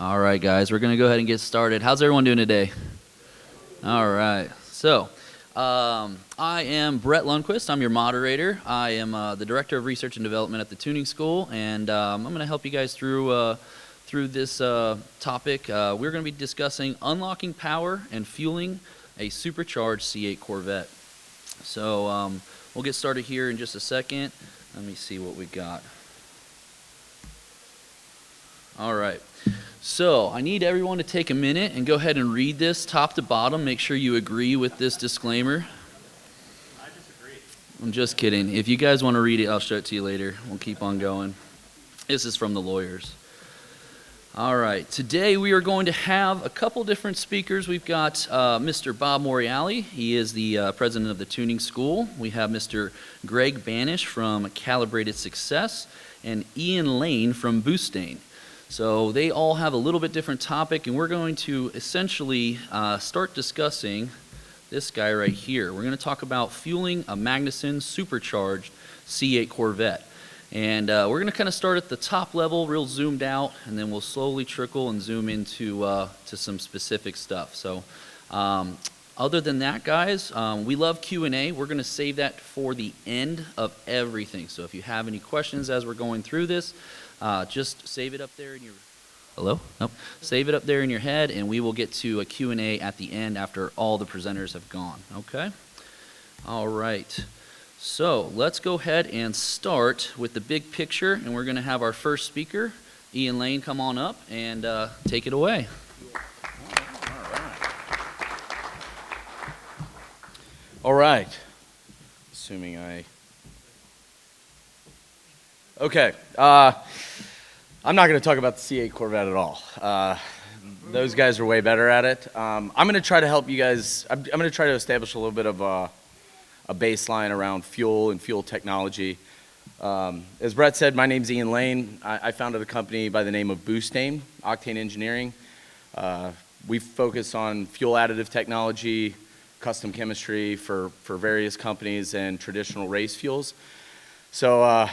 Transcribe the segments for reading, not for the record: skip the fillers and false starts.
All right, guys, we're going to go ahead and get started. How's everyone doing today? All right. So, I am Brett Lundquist. I'm your moderator. I am the Director of Research and Development at the Tuning School, and I'm going to help you guys through this topic. We're going to be discussing unlocking power and fueling a supercharged C8 Corvette. So, we'll get started here in just a second. Let me see what we got. All right. So I need everyone to take a minute and go ahead and read this top to bottom. Make sure you agree with this disclaimer. I disagree. I'm just kidding. If you guys want to read it, I'll show it to you later. We'll keep on going. This is from the lawyers. All right. Today we are going to have a couple different speakers. We've got Mr. Bob Morreale. He is the president of the Tuning School. We have Mr. Greg Banish from Calibrated Success and Ian Lane from Boostain. So they all have a little bit different topic, and we're going to essentially start discussing this guy right here. We're going to talk about fueling a Magnuson supercharged C8 Corvette. And we're going to kind of start at the top level, real zoomed out, and then we'll slowly trickle and zoom into to some specific stuff. So other than that, guys, we love Q&A. We're going to save that for the end of everything. So if you have any questions as we're going through this, just save it up there in your Save it up there in your head, and we will get to a Q&A at the end after all the presenters have gone. Okay? All right. So let's go ahead and start with the big picture, and we're going to have our first speaker, Ian Lane, come on up and take it away. All right. Assuming I... Okay. I'm not going to talk about the C8 Corvette at all. Those guys are way better at it. I'm going to try to help you guys. I'm going to try to establish a little bit of a baseline around fuel and fuel technology. As Brett said, my name's Ian Lane. I founded a company by the name of Boostain, Octane Engineering. We focus on fuel additive technology, custom chemistry for various companies, and traditional race fuels. So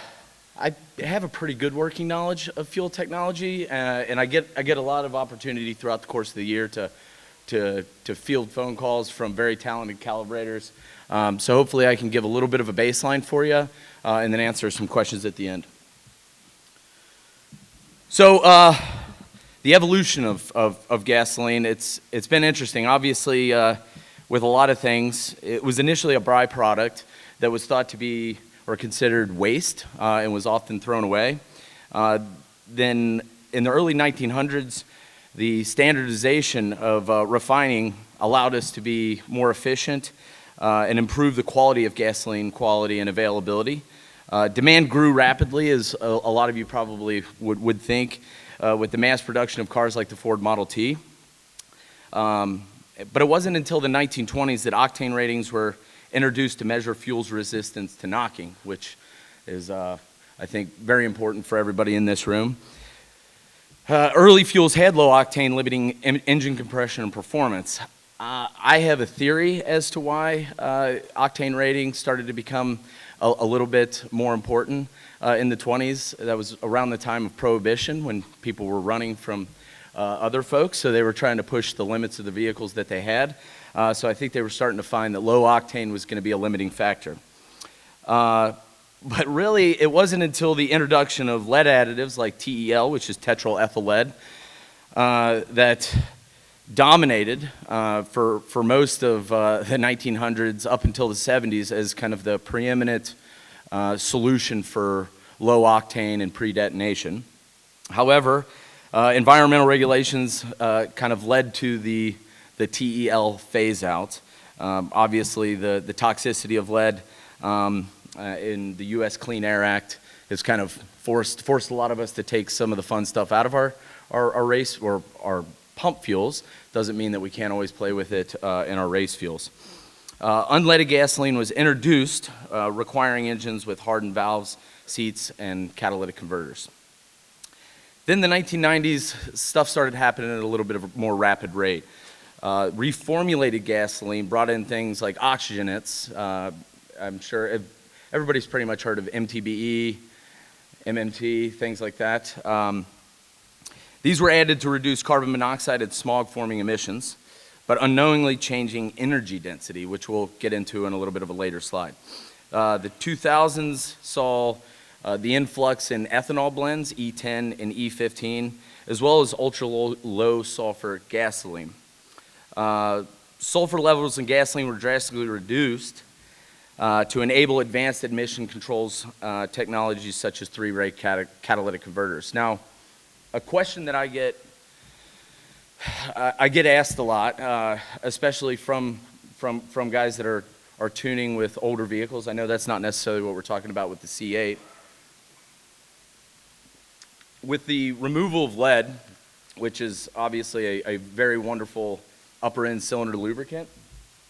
I have a pretty good working knowledge of fuel technology, and I get a lot of opportunity throughout the course of the year to field phone calls from very talented calibrators. So hopefully I can give a little bit of a baseline for you, and then answer some questions at the end. So the evolution of gasoline, it's been interesting. Obviously, with a lot of things, it was initially a byproduct that was thought to be or considered waste and was often thrown away. Then in the early 1900s, the standardization of refining allowed us to be more efficient and improve the quality of gasoline quality and availability. Demand grew rapidly, as a lot of you probably would think, with the mass production of cars like the Ford Model T. But it wasn't until the 1920s that octane ratings were introduced to measure fuel's resistance to knocking, which is, I think, very important for everybody in this room. Early fuels had low octane, limiting engine compression and performance. I have a theory as to why octane ratings started to become a little bit more important in the 20s. That was around the time of Prohibition, when people were running from other folks, so they were trying to push the limits of the vehicles that they had. So I think they were starting to find that low octane was going to be a limiting factor. But really, it wasn't until the introduction of lead additives like TEL, which is tetrol ethyl lead, that dominated for most of the 1900s up until the 70s as kind of the preeminent solution for low octane and pre-detonation. However, environmental regulations kind of led to the TEL phase out. Obviously, the toxicity of lead in the U.S. Clean Air Act has kind of forced a lot of us to take some of the fun stuff out of our race or our pump fuels. Doesn't mean that we can't always play with it in our race fuels. Unleaded gasoline was introduced, requiring engines with hardened valves, seats, and catalytic converters. Then the 1990s, stuff started happening at a little bit of a more rapid rate. Reformulated gasoline brought in things like oxygenates. I'm sure everybody's pretty much heard of MTBE, MMT, things like that. These were added to reduce carbon monoxide and smog-forming emissions, but unknowingly changing energy density, which we'll get into in a little bit of a later slide. The 2000s saw the influx in ethanol blends, E10 and E15, as well as ultra-low sulfur gasoline. Sulfur levels in gasoline were drastically reduced to enable advanced emission controls technologies such as three-way catalytic converters. Now, a question that I get asked a lot, especially from guys that are tuning with older vehicles. I know that's not necessarily what we're talking about with the C8. With the removal of lead, which is obviously a very wonderful upper end cylinder lubricant,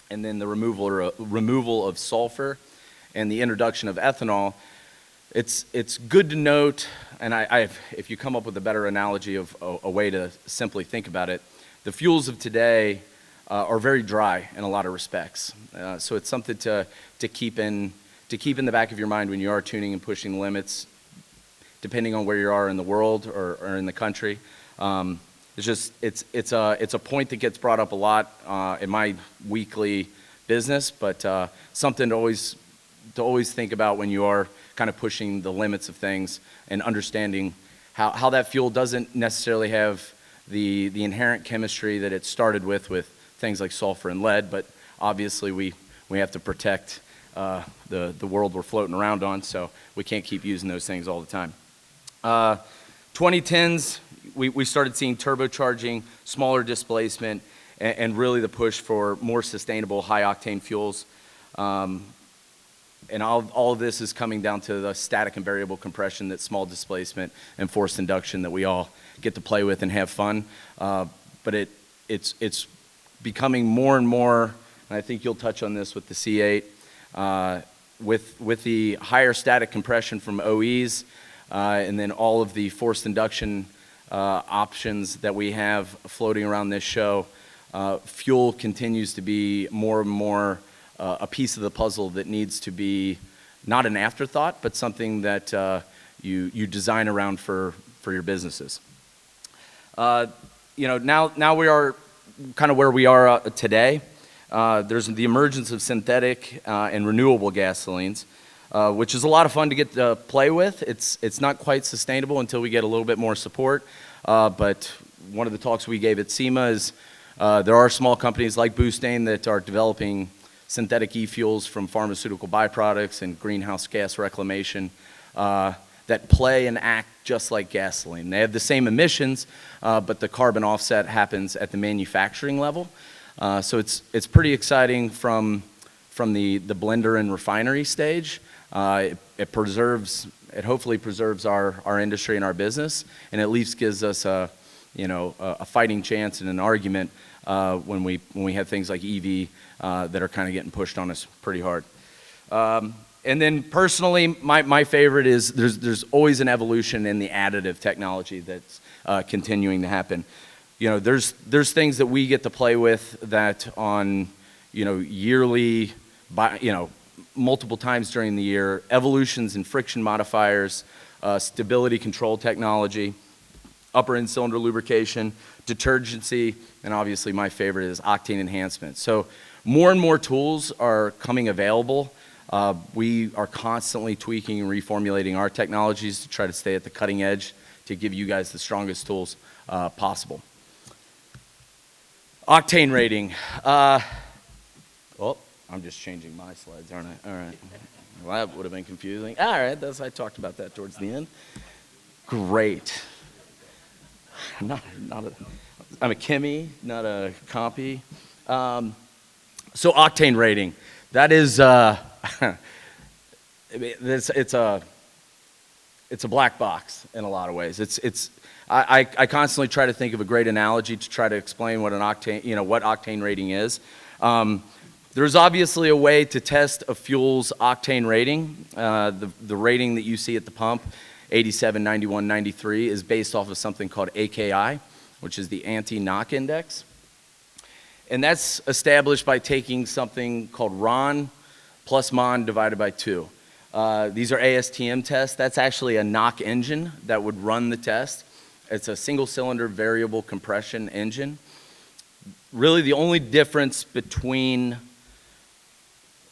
and then the removal of sulfur and the introduction of ethanol, it's good to note, and if you come up with a better analogy of a way to simply think about it, the fuels of today are very dry in a lot of respects. So it's something to keep in the back of your mind when you are tuning and pushing the limits, depending on where you are in the world or in the country. It's a point that gets brought up a lot in my weekly business, but something to always think about when you are kind of pushing the limits of things and understanding how that fuel doesn't necessarily have the inherent chemistry that it started with things like sulfur and lead, but obviously we have to protect the world we're floating around on, so we can't keep using those things all the time. 2010s, we started seeing turbocharging, smaller displacement, and really the push for more sustainable high-octane fuels. And all of this is coming down to the static and variable compression, that small displacement and forced induction that we all get to play with and have fun. But it's becoming more and more, and I think you'll touch on this with the C8, with the higher static compression from OEs, and then all of the forced induction options that we have floating around this show, fuel continues to be more and more a piece of the puzzle that needs to be not an afterthought, but something that you design around for your businesses. Now we are kind of where we are today. There's the emergence of synthetic and renewable gasolines, which is a lot of fun to get to play with. It's not quite sustainable until we get a little bit more support. But one of the talks we gave at SEMA is there are small companies like Boostain that are developing synthetic e-fuels from pharmaceutical byproducts and greenhouse gas reclamation that play and act just like gasoline. They have the same emissions, but the carbon offset happens at the manufacturing level. So it's pretty exciting from the blender and refinery stage. It hopefully preserves our industry and our business, and at least gives us a fighting chance and an argument when we have things like EV that are kind of getting pushed on us pretty hard. And then personally, my favorite is there's always an evolution in the additive technology that's continuing to happen. There's things that we get to play with that on yearly, multiple times during the year, evolutions in friction modifiers, stability control technology, upper end cylinder lubrication, detergency, and obviously my favorite is octane enhancement. So more and more tools are coming available. We are constantly tweaking and reformulating our technologies to try to stay at the cutting edge to give you guys the strongest tools possible. Octane rating. Oh, I'm just changing my slides, aren't I? All right. Well, that would have been confusing. All right, I talked about that towards the end. Great. I'm a Kimmy, not a compy. So octane rating. That is, it's a black box in a lot of ways. I constantly try to think of a great analogy to try to explain what what octane rating is. There's obviously a way to test a fuel's octane rating. The rating that you see at the pump, 87, 91, 93, is based off of something called AKI, which is the anti-knock index. And that's established by taking something called RON plus MON divided by 2. These are ASTM tests. That's actually a knock engine that would run the test. It's a single-cylinder variable compression engine. Really, the only difference between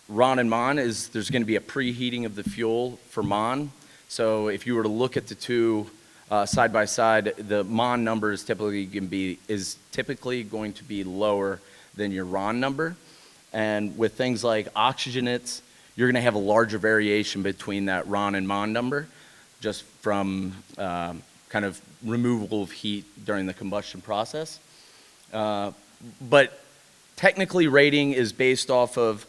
RON and MON is there's going to be a preheating of the fuel for MON. So if you were to look at the two side by side, the MON number is typically going to be lower than your RON number. And with things like oxygenates, you're going to have a larger variation between that RON and MON number, just from kind of removal of heat during the combustion process. But technically, rating is based off of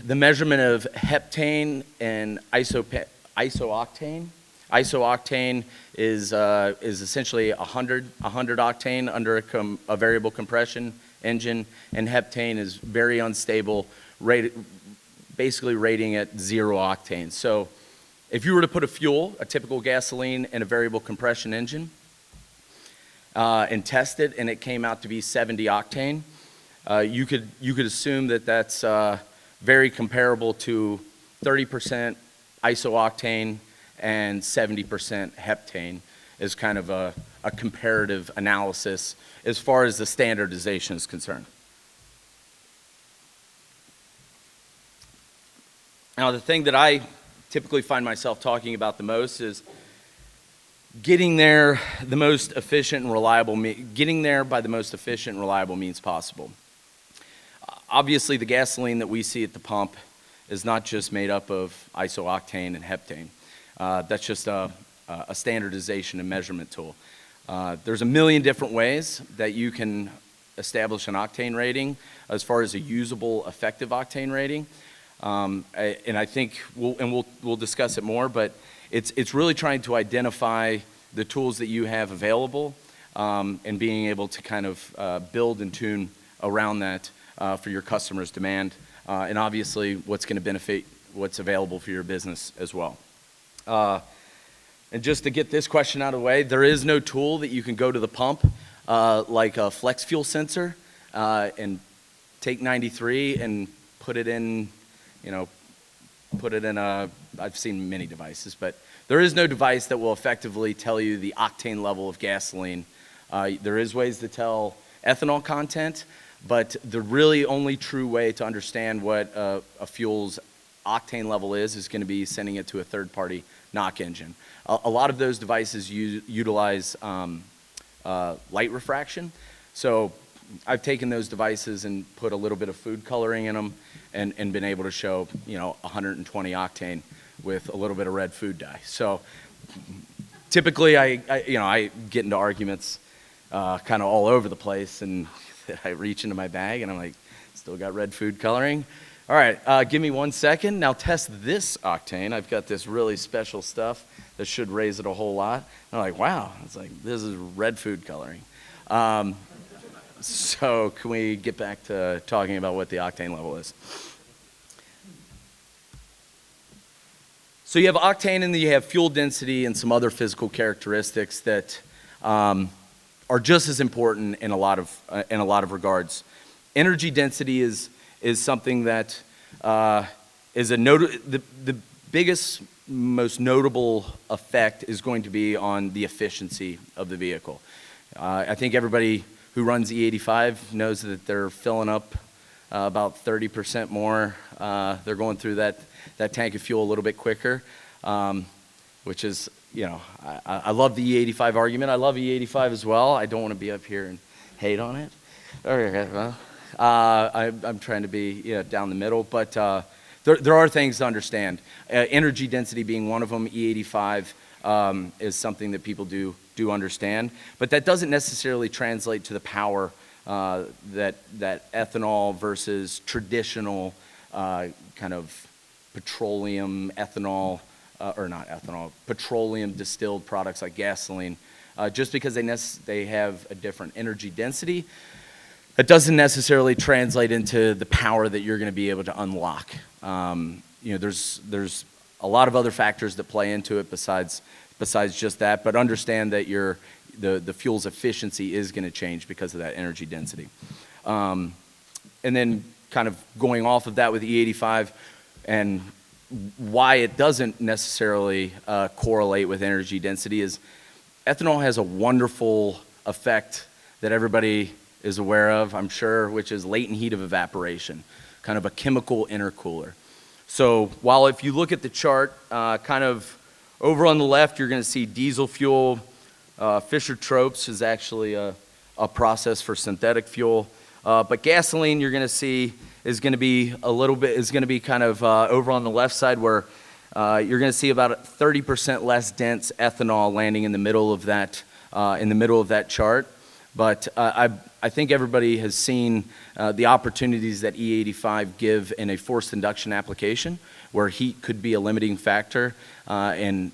the measurement of heptane and isooctane. Isooctane is essentially 100 octane under a variable compression engine, and heptane is very unstable, basically rating at 0 octane. So if you were to put a typical gasoline in a variable compression engine, and test it, and it came out to be 70 octane, you could assume that that's very comparable to 30% isooctane and 70% heptane is kind of a comparative analysis as far as the standardization is concerned. Now, the thing that I typically find myself talking about the most is getting there by the most efficient and reliable means possible. Obviously, the gasoline that we see at the pump is not just made up of isooctane and heptane. That's just a standardization and measurement tool. There's a million different ways that you can establish an octane rating as far as a usable, effective octane rating. And I think we'll discuss it more, but it's really trying to identify the tools that you have available, and being able to kind of build and tune around that for your customers' demand, and obviously what's going to benefit what's available for your business as well. And just to get this question out of the way, there is no tool that you can go to the pump like a flex fuel sensor and take 93 and put it in, I've seen many devices, but there is no device that will effectively tell you the octane level of gasoline. There is ways to tell ethanol content, but the really only true way to understand what a fuel's octane level is going to be sending it to a third-party knock engine. A lot of those devices utilize light refraction. So I've taken those devices and put a little bit of food coloring in them and been able to show 120 octane with a little bit of red food dye. So typically I get into arguments kind of all over the place, and I reach into my bag and I'm like, still got red food coloring. All right, give me 1 second. Now test this octane. I've got this really special stuff that should raise it a whole lot. And I'm like, wow, it's like, this is red food coloring. So can we get back to talking about what the octane level is? So you have octane, and then you have fuel density and some other physical characteristics that are just as important in a lot of regards. Energy density is something that is the biggest, most notable effect is going to be on the efficiency of the vehicle. I think everybody who runs E85 knows that they're filling up about 30% more. They're going through that tank of fuel a little bit quicker, which is, I love the E85 argument. I love E85 as well. I don't want to be up here and hate on it. Okay, well, I'm trying to be down the middle, but there are things to understand. Energy density being one of them. E85 is something that people do understand, but that doesn't necessarily translate to the power that ethanol versus traditional kind of petroleum ethanol, or not ethanol, petroleum distilled products like gasoline. Just because they have a different energy density, it doesn't necessarily translate into the power that you're going to be able to unlock. There's a lot of other factors that play into it besides just that, but understand that the fuel's efficiency is going to change because of that energy density. And then kind of going off of that with E85 and why it doesn't necessarily correlate with energy density is ethanol has a wonderful effect that everybody is aware of, I'm sure, which is latent heat of evaporation, kind of a chemical intercooler. So while if you look at the chart, kind of over on the left, you're going to see diesel fuel. Fischer-Tropsch is actually a process for synthetic fuel. But gasoline, you're going to see, is going to be kind of over on the left side where you're going to see about 30% less dense ethanol landing in the middle of that chart. But I think everybody has seen the opportunities that E85 give in a forced induction application, where heat could be a limiting factor, and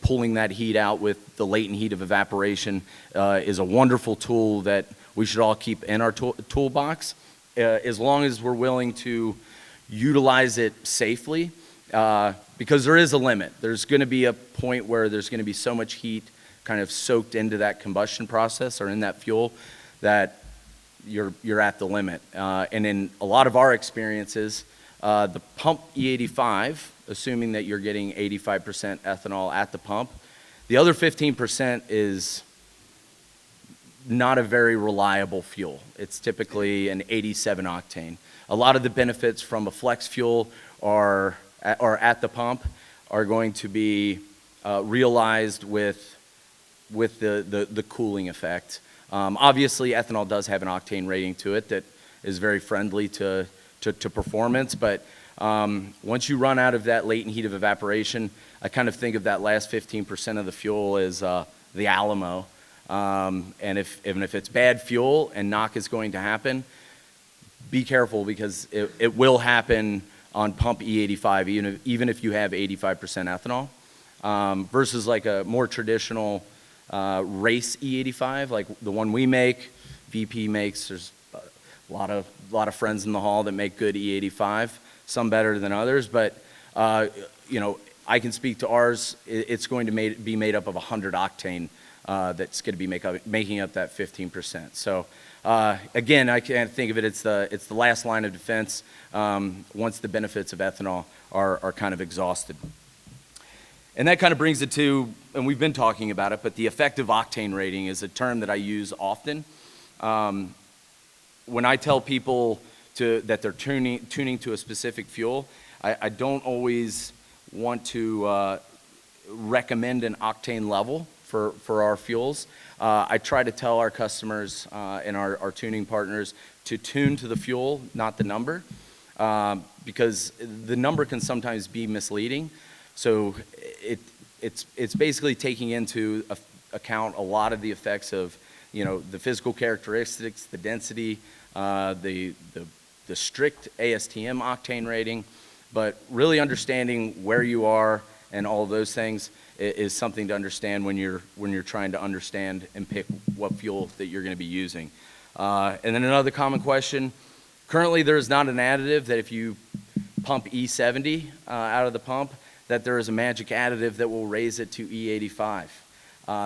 pulling that heat out with the latent heat of evaporation is a wonderful tool that we should all keep in our toolbox, as long as we're willing to utilize it safely, because there is a limit. There's going to be a point where there's going to be so much heat kind of soaked into that combustion process or in that fuel that you're at the limit. And in a lot of our experiences, the pump E85, assuming that you're getting 85% ethanol at the pump, the other 15% is not a very reliable fuel. It's typically an 87 octane. A lot of the benefits from a flex fuel or at the pump are going to be realized with the cooling effect. Obviously, ethanol does have an octane rating to it that is very friendly to performance, but once you run out of that latent heat of evaporation, I kind of think of that last 15% of the fuel as the Alamo. And if it's bad fuel and knock is going to happen, be careful, because it will happen on pump E85, even if you have 85% ethanol, versus like a more traditional race E85, like the one we make, VP makes. There's a lot of friends in the hall that make good E85, some better than others, but I can speak to ours. It's going to be made up of 100 octane that's going to be making up that 15%. So again, I can't think of it. It's the last line of defense once the benefits of ethanol are kind of exhausted. And that kind of brings it to, and we've been talking about it, but the effective octane rating is a term that I use often. When I tell people that they're tuning to a specific fuel, I don't always want to recommend an octane level for our fuels. I try to tell our customers and our tuning partners to tune to the fuel, not the number, because the number can sometimes be misleading. So it's basically taking into account a lot of the effects of the physical characteristics, the density, the strict ASTM octane rating, but really understanding where you are and all of those things is something to understand when you're trying to understand and pick what fuel that you're going to be using. And then another common question: currently there is not an additive that if you pump E70 out of the pump, that there is a magic additive that will raise it to E85.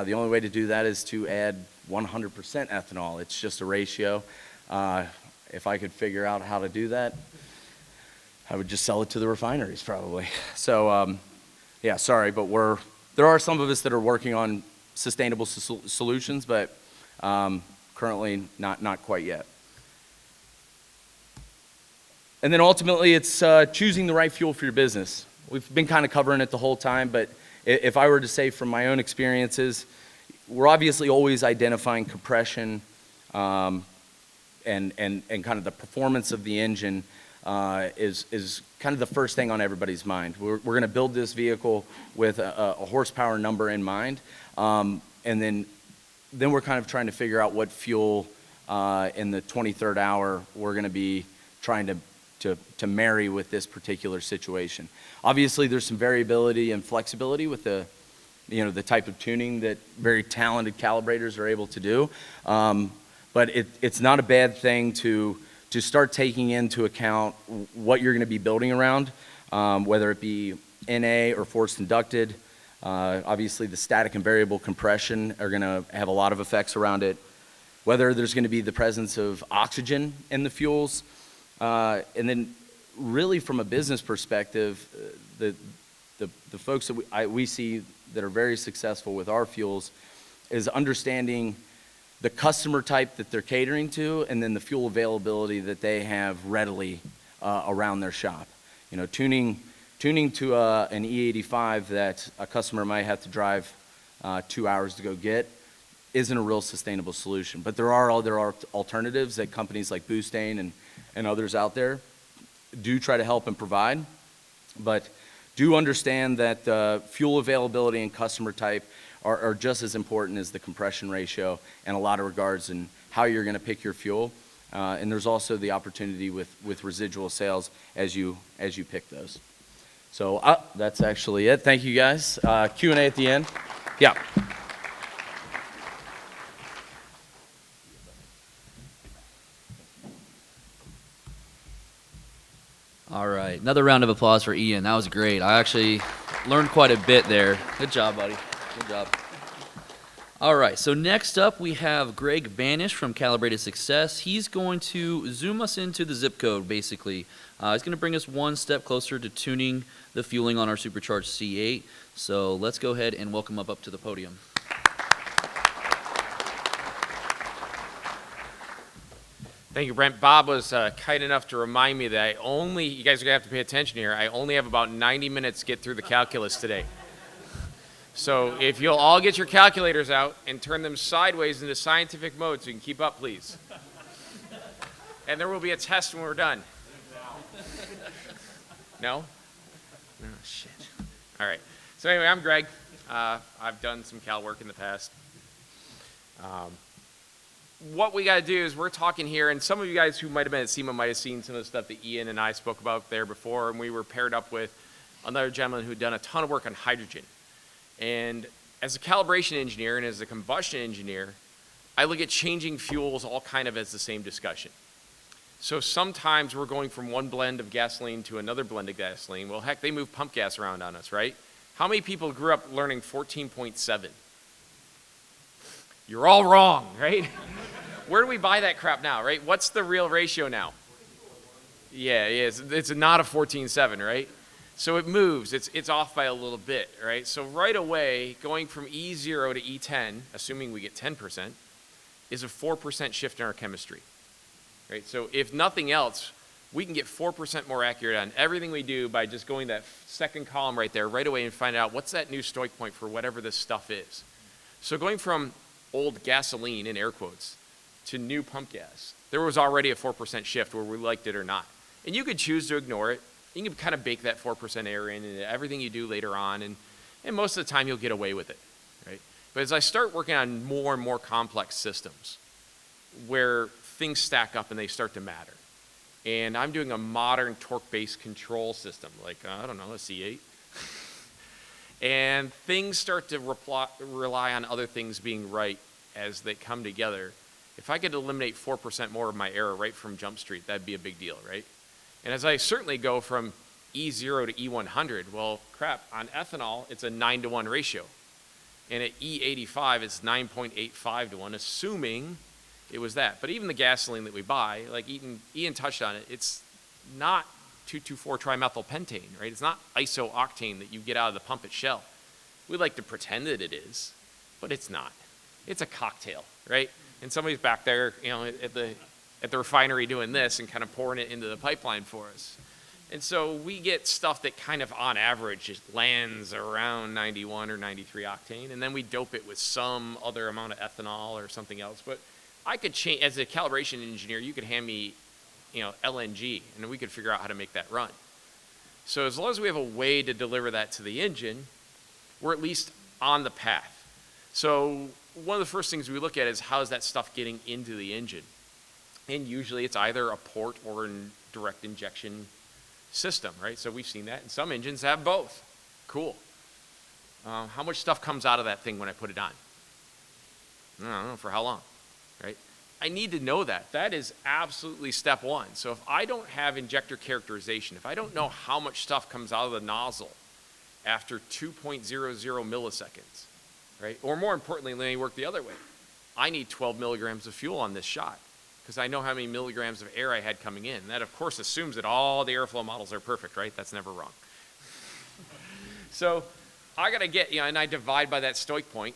The only way to do that is to add 100% ethanol. It's just a ratio. If I could figure out how to do that, I would just sell it to the refineries probably. So yeah, sorry, but there are some of us that are working on sustainable solutions, but currently not quite yet. And then ultimately, it's choosing the right fuel for your business. We've been kind of covering it the whole time, but if I were to say from my own experiences, we're obviously always identifying compression and kind of the performance of the engine is kind of the first thing on everybody's mind. We're going to build this vehicle with a horsepower number in mind, and then we're kind of trying to figure out what fuel in the 23rd hour we're going to be trying to marry with this particular situation. Obviously, there's some variability and flexibility with the type of tuning that very talented calibrators are able to do, but it's not a bad thing to start taking into account what you're going to be building around, whether it be NA or forced inducted. Obviously, the static and variable compression are going to have a lot of effects around it. Whether there's going to be the presence of oxygen in the fuels, and then really from a business perspective, the folks that we see that are very successful with our fuels is understanding the customer type that they're catering to, and then the fuel availability that they have readily around their shop. You know, tuning to an E85 that a customer might have to drive 2 hours to go get isn't a real sustainable solution. But there are other alternatives that companies like Boostain and others out there do try to help and provide. But do understand that fuel availability and customer type are just as important as the compression ratio in a lot of regards and how you're going to pick your fuel. And there's also the opportunity with residual sales as you pick those. So that's actually it. Thank you guys. Q&A at the end. Yeah. All right, another round of applause for Ian. That was great. I actually learned quite a bit there. Good job, buddy. Good job. All right, so next up we have Greg Banish from Calibrated Success. He's going to zoom us into the zip code, basically. He's going to bring us one step closer to tuning the fueling on our Supercharged C8. So let's go ahead and welcome him up to the podium. Thank you, Brent. Bob was kind enough to remind me that you guys are going to have to pay attention here, I only have about 90 minutes to get through the calculus today. So if you'll all get your calculators out and turn them sideways into scientific mode so you can keep up, please. And there will be a test when we're done. No? Oh, shit. All right. So anyway, I'm Greg. I've done some cal work in the past. What we got to do is we're talking here, and some of you guys who might have been at SEMA might have seen some of the stuff that Ian and I spoke about there before, and we were paired up with another gentleman who'd done a ton of work on hydrogen. And as a calibration engineer and as a combustion engineer, I look at changing fuels all kind of as the same discussion. So sometimes we're going from one blend of gasoline to another blend of gasoline. Well, heck, they move pump gas around on us, right? How many people grew up learning 14.7? You're all wrong, right? Where do we buy that crap now, right? What's the real ratio now? Yeah, it's not a 14.7, right? So it moves, it's off by a little bit, right? So right away, going from E0 to E10, assuming we get 10%, is a 4% shift in our chemistry, right? So if nothing else, we can get 4% more accurate on everything we do by just going that second column right there right away and find out what's that new stoic point for whatever this stuff is. So going from old gasoline, in air quotes, to new pump gas, there was already a 4% shift whether we liked it or not. And you could choose to ignore it. You can kind of bake that 4% error in into everything you do later on, and most of the time you'll get away with it, right? But as I start working on more and more complex systems where things stack up and they start to matter, and I'm doing a modern torque-based control system, like, I don't know, a C8, and things start to rely on other things being right as they come together. If I could eliminate 4% more of my error right from Jump Street, that'd be a big deal, right? And as I certainly go from E0 to E100, well, crap, on ethanol, it's a 9-to-1 ratio. And at E85, it's 9.85 to 1, assuming it was that. But even the gasoline that we buy, like Ian touched on it, it's not 2,2,4-trimethylpentane, right? It's not isooctane that you get out of the pump at Shell. We like to pretend that it is, but it's not. It's a cocktail, right? And somebody's back there, you know, at the refinery doing this and kind of pouring it into the pipeline for us. And so we get stuff that kind of on average just lands around 91 or 93 octane, and then we dope it with some other amount of ethanol or something else. But I could change, as a calibration engineer, you could hand me, you know, LNG, and we could figure out how to make that run. So as long as we have a way to deliver that to the engine, we're at least on the path. So one of the first things we look at is how's that stuff getting into the engine? And usually it's either a port or a direct injection system, right? So we've seen that, and some engines have both. Cool. How much stuff comes out of that thing when I put it on? I don't know, for how long, right? I need to know that. That is absolutely step one. So if I don't have injector characterization, if I don't know how much stuff comes out of the nozzle after 2.00 milliseconds, right? Or more importantly, let me work the other way. I need 12 milligrams of fuel on this shot because I know how many milligrams of air I had coming in. That, of course, assumes that all the airflow models are perfect, right? That's never wrong. So I got to get, and I divide by that stoic point,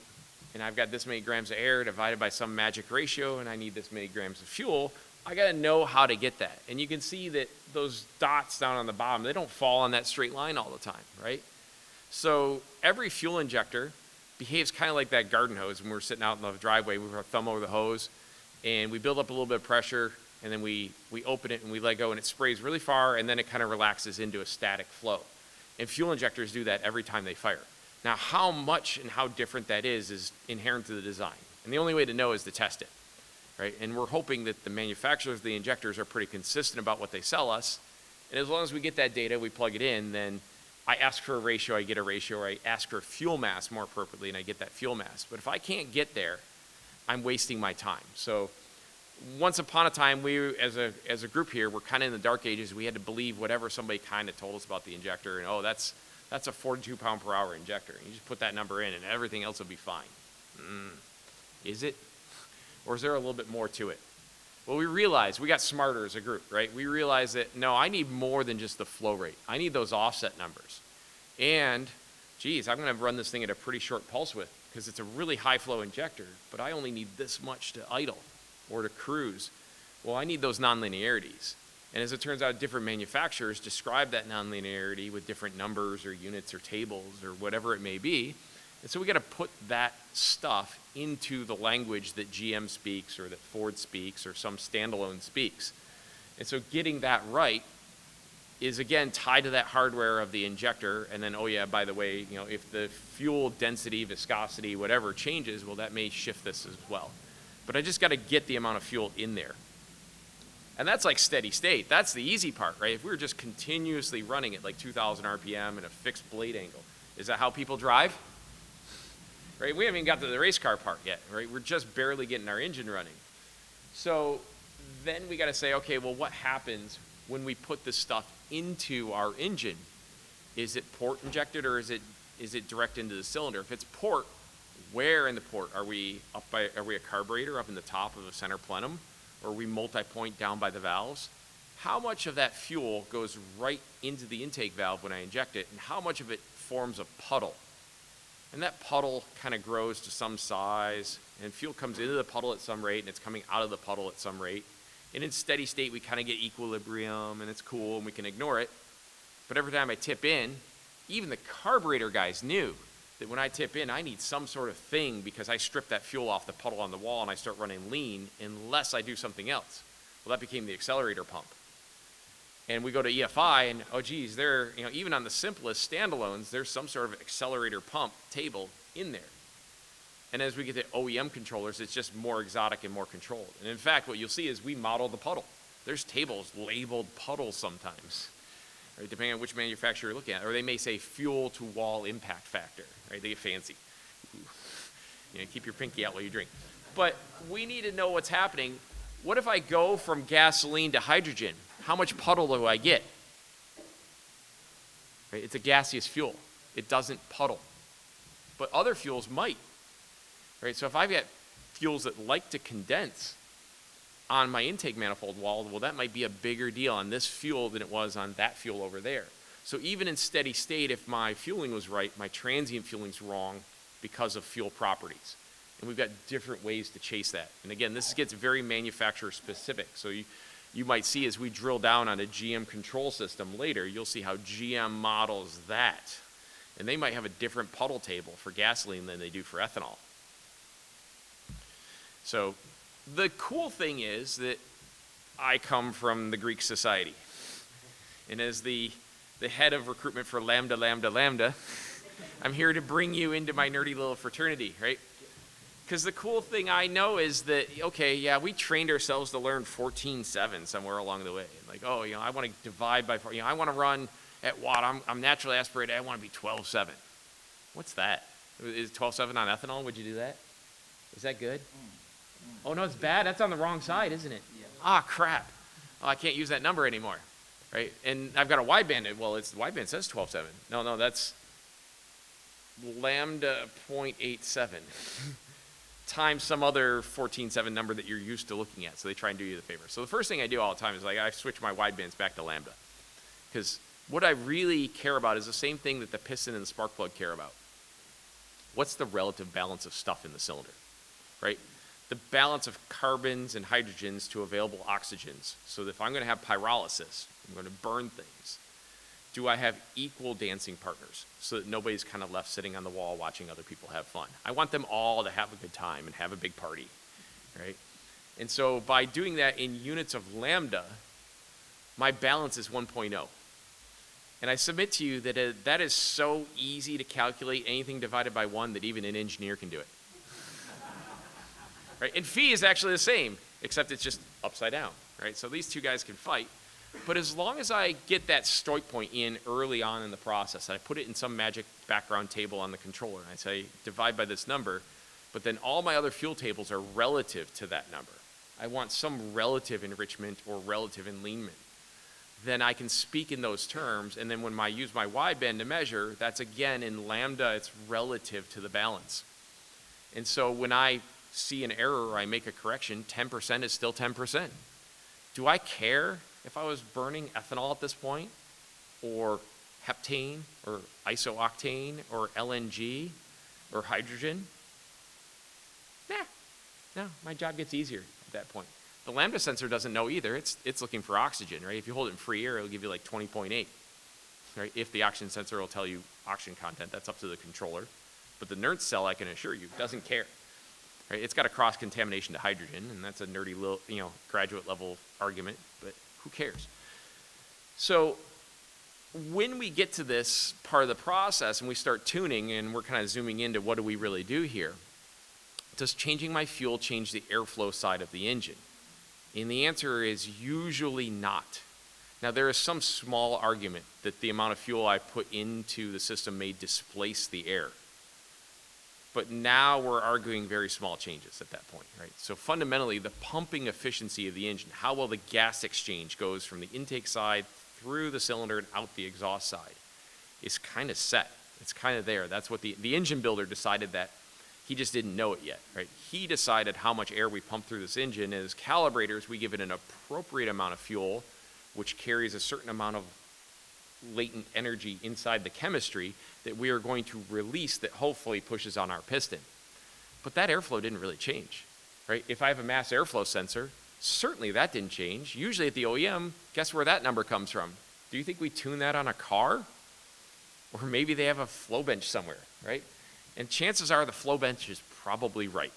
and I've got this many grams of air divided by some magic ratio, and I need this many grams of fuel. I got to know how to get that. And you can see that those dots down on the bottom, they don't fall on that straight line all the time, right? So every fuel injector behaves kind of like that garden hose when we're sitting out in the driveway. We put our thumb over the hose, and we build up a little bit of pressure, and then we open it and we let go, and it sprays really far, and then it kind of relaxes into a static flow. And fuel injectors do that every time they fire. Now, how much and how different that is inherent to the design. And the only way to know is to test it, right? And we're hoping that the manufacturers of the injectors are pretty consistent about what they sell us. And as long as we get that data, we plug it in, then I ask for a ratio, I get a ratio, or I ask for fuel mass more appropriately, and I get that fuel mass. But if I can't get there, I'm wasting my time. So once upon a time, we, as a group here, we're kind of in the dark ages. We had to believe whatever somebody kind of told us about the injector, and that's a 42 pound per hour injector. You just put that number in, and everything else will be fine. Is it? Or is there a little bit more to it? Well, we realized, we got smarter as a group, right? We realized that, no, I need more than just the flow rate. I need those offset numbers. And, geez, I'm going to run this thing at a pretty short pulse width because it's a really high flow injector, but I only need this much to idle or to cruise. Well, I need those nonlinearities. And as it turns out, different manufacturers describe that nonlinearity with different numbers or units or tables or whatever it may be. And so we got to put that stuff into the language that GM speaks or that Ford speaks or some standalone speaks. And so getting that right is, again, tied to that hardware of the injector. And then, oh yeah, by the way, if the fuel density, viscosity, whatever changes, well, that may shift this as well. But I just got to get the amount of fuel in there. And that's like steady state. That's the easy part, right? If we were just continuously running at like 2,000 RPM and a fixed blade angle, is that how people drive? Right? We haven't even got to the race car part yet, right? We're just barely getting our engine running. So then we got to say, okay, well, what happens when we put this stuff into our engine? Is it port injected or is it direct into the cylinder? If it's port, where in the port? Are we a carburetor up in the top of the center plenum? Or are we multi-point down by the valves? How much of that fuel goes right into the intake valve when I inject it, and how much of it forms a puddle? And that puddle kind of grows to some size, and fuel comes into the puddle at some rate, and it's coming out of the puddle at some rate. And in steady state, we kind of get equilibrium, and it's cool, and we can ignore it. But every time I tip in, even the carburetor guys knew that when I tip in, I need some sort of thing because I strip that fuel off the puddle on the wall and I start running lean unless I do something else. Well, that became the accelerator pump. And we go to EFI and, oh geez, there, even on the simplest standalones, there's some sort of accelerator pump table in there. And as we get to OEM controllers, it's just more exotic and more controlled. And in fact, what you'll see is we model the puddle. There's tables labeled puddles sometimes, right, depending on which manufacturer you're looking at. Or they may say fuel to wall impact factor, right? They get fancy. Keep your pinky out while you drink. But we need to know what's happening. What if I go from gasoline to hydrogen? How much puddle do I get? Right? It's a gaseous fuel. It doesn't puddle. But other fuels might. Right? So if I've got fuels that like to condense on my intake manifold wall, well, that might be a bigger deal on this fuel than it was on that fuel over there. So even in steady state, if my fueling was right, my transient fueling's wrong because of fuel properties. And we've got different ways to chase that. And again, this gets very manufacturer specific. So you might see as we drill down on a GM control system later, you'll see how GM models that. And they might have a different puddle table for gasoline than they do for ethanol. So the cool thing is that I come from the Greek society. And as the head of recruitment for Lambda, I'm here to bring you into my nerdy little fraternity, right? Because the cool thing I know is that, okay, yeah, we trained ourselves to learn 14.7 somewhere along the way. Like, oh, I want to divide by 4. I want to run at watt. I'm naturally aspirated. I want to be 12.7. What's that? Is 12.7 on ethanol? Would you do that? Is that good? Oh, no, it's bad. That's on the wrong side, isn't it? Yeah. Ah, crap. Oh, I can't use that number anymore, right? And I've got a wideband. Well, the wideband says 12.7. No, that's lambda 0.87 times some other 14.7 number that you're used to looking at. So they try and do you the favor. So the first thing I do all the time is I switch my widebands back to lambda. Because what I really care about is the same thing that the piston and the spark plug care about. what's the relative balance of stuff in the cylinder, right? The balance of carbons and hydrogens to available oxygens. So that if I'm going to have pyrolysis, I'm going to burn things, do I have equal dancing partners so that nobody's kind of left sitting on the wall watching other people have fun? I want them all to have a good time and have a big party, right? And so by doing that in units of lambda, my balance is 1.0. And I submit to you that that is so easy to calculate anything divided by 1 that even an engineer can do it. Right? And phi is actually the same, except it's just upside down, right? So these two guys can fight. But as long as I get that stoic point in early on in the process, I put it in some magic background table on the controller, and I say divide by this number, but then all my other fuel tables are relative to that number. I want some relative enrichment or relative enleanment. Then I can speak in those terms, and then when I use my wideband to measure, that's again in lambda, it's relative to the balance. And so when I see an error or I make a correction, 10% is still 10%. Do I care if I was burning ethanol at this point, or heptane, or isooctane, or LNG, or hydrogen? Nah, no, my job gets easier at that point. The lambda sensor doesn't know either. It's looking for oxygen, right? If you hold it in free air, it'll give you like 20.8, right? If the oxygen sensor will tell you oxygen content, that's up to the controller. But the NERD cell, I can assure you, doesn't care. Right? It's got a cross-contamination to hydrogen, and that's a nerdy little, graduate level argument, but who cares? So when we get to this part of the process and we start tuning and we're kind of zooming into what do we really do here, does changing my fuel change the airflow side of the engine? And the answer is usually not. Now, there is some small argument that the amount of fuel I put into the system may displace the air. But now we're arguing very small changes at that point, right? So fundamentally, the pumping efficiency of the engine, how well the gas exchange goes from the intake side through the cylinder and out the exhaust side, is kind of set. It's kind of there. That's what the engine builder decided that. He just didn't know it yet, right? He decided how much air we pump through this engine. As calibrators, we give it an appropriate amount of fuel, which carries a certain amount of latent energy inside the chemistry that we are going to release that hopefully pushes on our piston. But that airflow didn't really change, right? If I have a mass airflow sensor, certainly that didn't change. Usually at the OEM, guess where that number comes from? Do you think we tune that on a car? Or maybe they have a flow bench somewhere, right? And chances are the flow bench is probably right.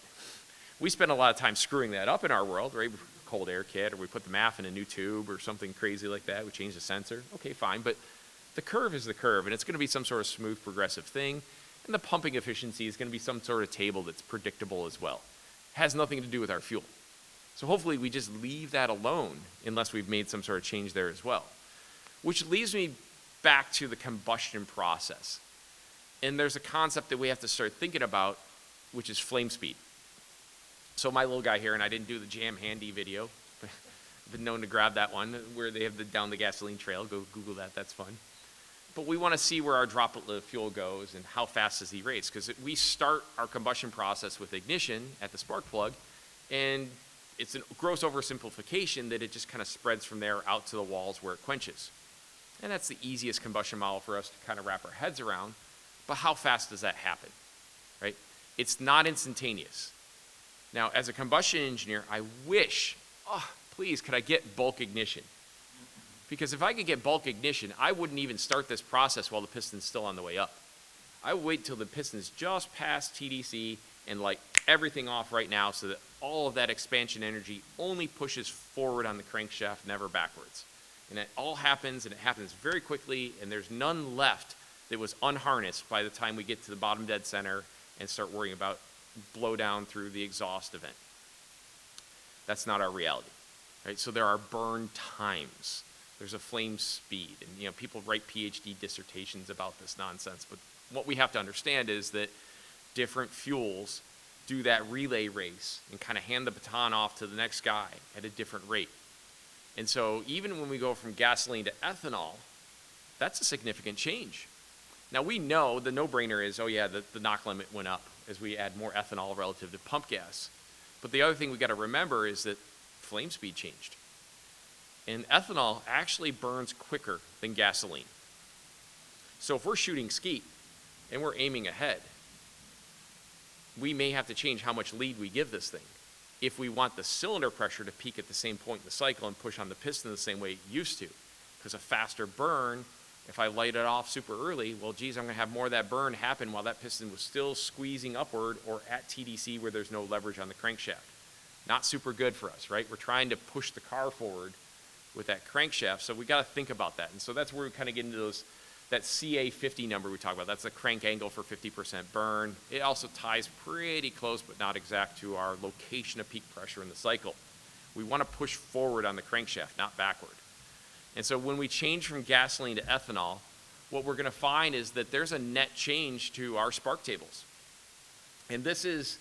We spend a lot of time screwing that up in our world, right? Cold air kit, or we put the MAF in a new tube or something crazy like that. We change the sensor. Okay, fine, but the curve is the curve, and it's going to be some sort of smooth, progressive thing, and the pumping efficiency is going to be some sort of table that's predictable as well. It has nothing to do with our fuel. So hopefully we just leave that alone unless we've made some sort of change there as well. Which leads me back to the combustion process. And there's a concept that we have to start thinking about, which is flame speed. So my little guy here, and I didn't do the Jam Handy video, but I've been known to grab that one where they have down the gasoline trail. Go Google that, that's fun. But we want to see where our droplet of fuel goes and how fast does he race. Because we start our combustion process with ignition at the spark plug, and it's a gross oversimplification that it just kind of spreads from there out to the walls where it quenches. And that's the easiest combustion model for us to kind of wrap our heads around. But how fast does that happen, right? It's not instantaneous. Now, as a combustion engineer, I wish, please, could I get bulk ignition? Because if I could get bulk ignition, I wouldn't even start this process while the piston's still on the way up. I would wait till the piston's just past TDC and light everything off right now so that all of that expansion energy only pushes forward on the crankshaft, never backwards. And it all happens, and it happens very quickly, and there's none left that was unharnessed by the time we get to the bottom dead center and start worrying about blow down through the exhaust event. That's not our reality, right? So there are burn times. There's a flame speed, and people write PhD dissertations about this nonsense, but what we have to understand is that different fuels do that relay race and kind of hand the baton off to the next guy at a different rate. And so even when we go from gasoline to ethanol, that's a significant change. Now we know the no-brainer is, the knock limit went up as we add more ethanol relative to pump gas. But the other thing we got to remember is that flame speed changed. And ethanol actually burns quicker than gasoline. So if we're shooting skeet and we're aiming ahead, we may have to change how much lead we give this thing. If we want the cylinder pressure to peak at the same point in the cycle and push on the piston the same way it used to, because a faster burn, if I light it off super early, well, geez, I'm going to have more of that burn happen while that piston was still squeezing upward or at TDC where there's no leverage on the crankshaft. Not super good for us, right? We're trying to push the car forward with that crankshaft, so we got to think about that. And so that's where we kind of get into that CA50 number we talk about. That's the crank angle for 50% burn. It also ties pretty close, but not exact, to our location of peak pressure in the cycle. We want to push forward on the crankshaft, not backward. And so when we change from gasoline to ethanol, what we're going to find is that there's a net change to our spark tables. And this is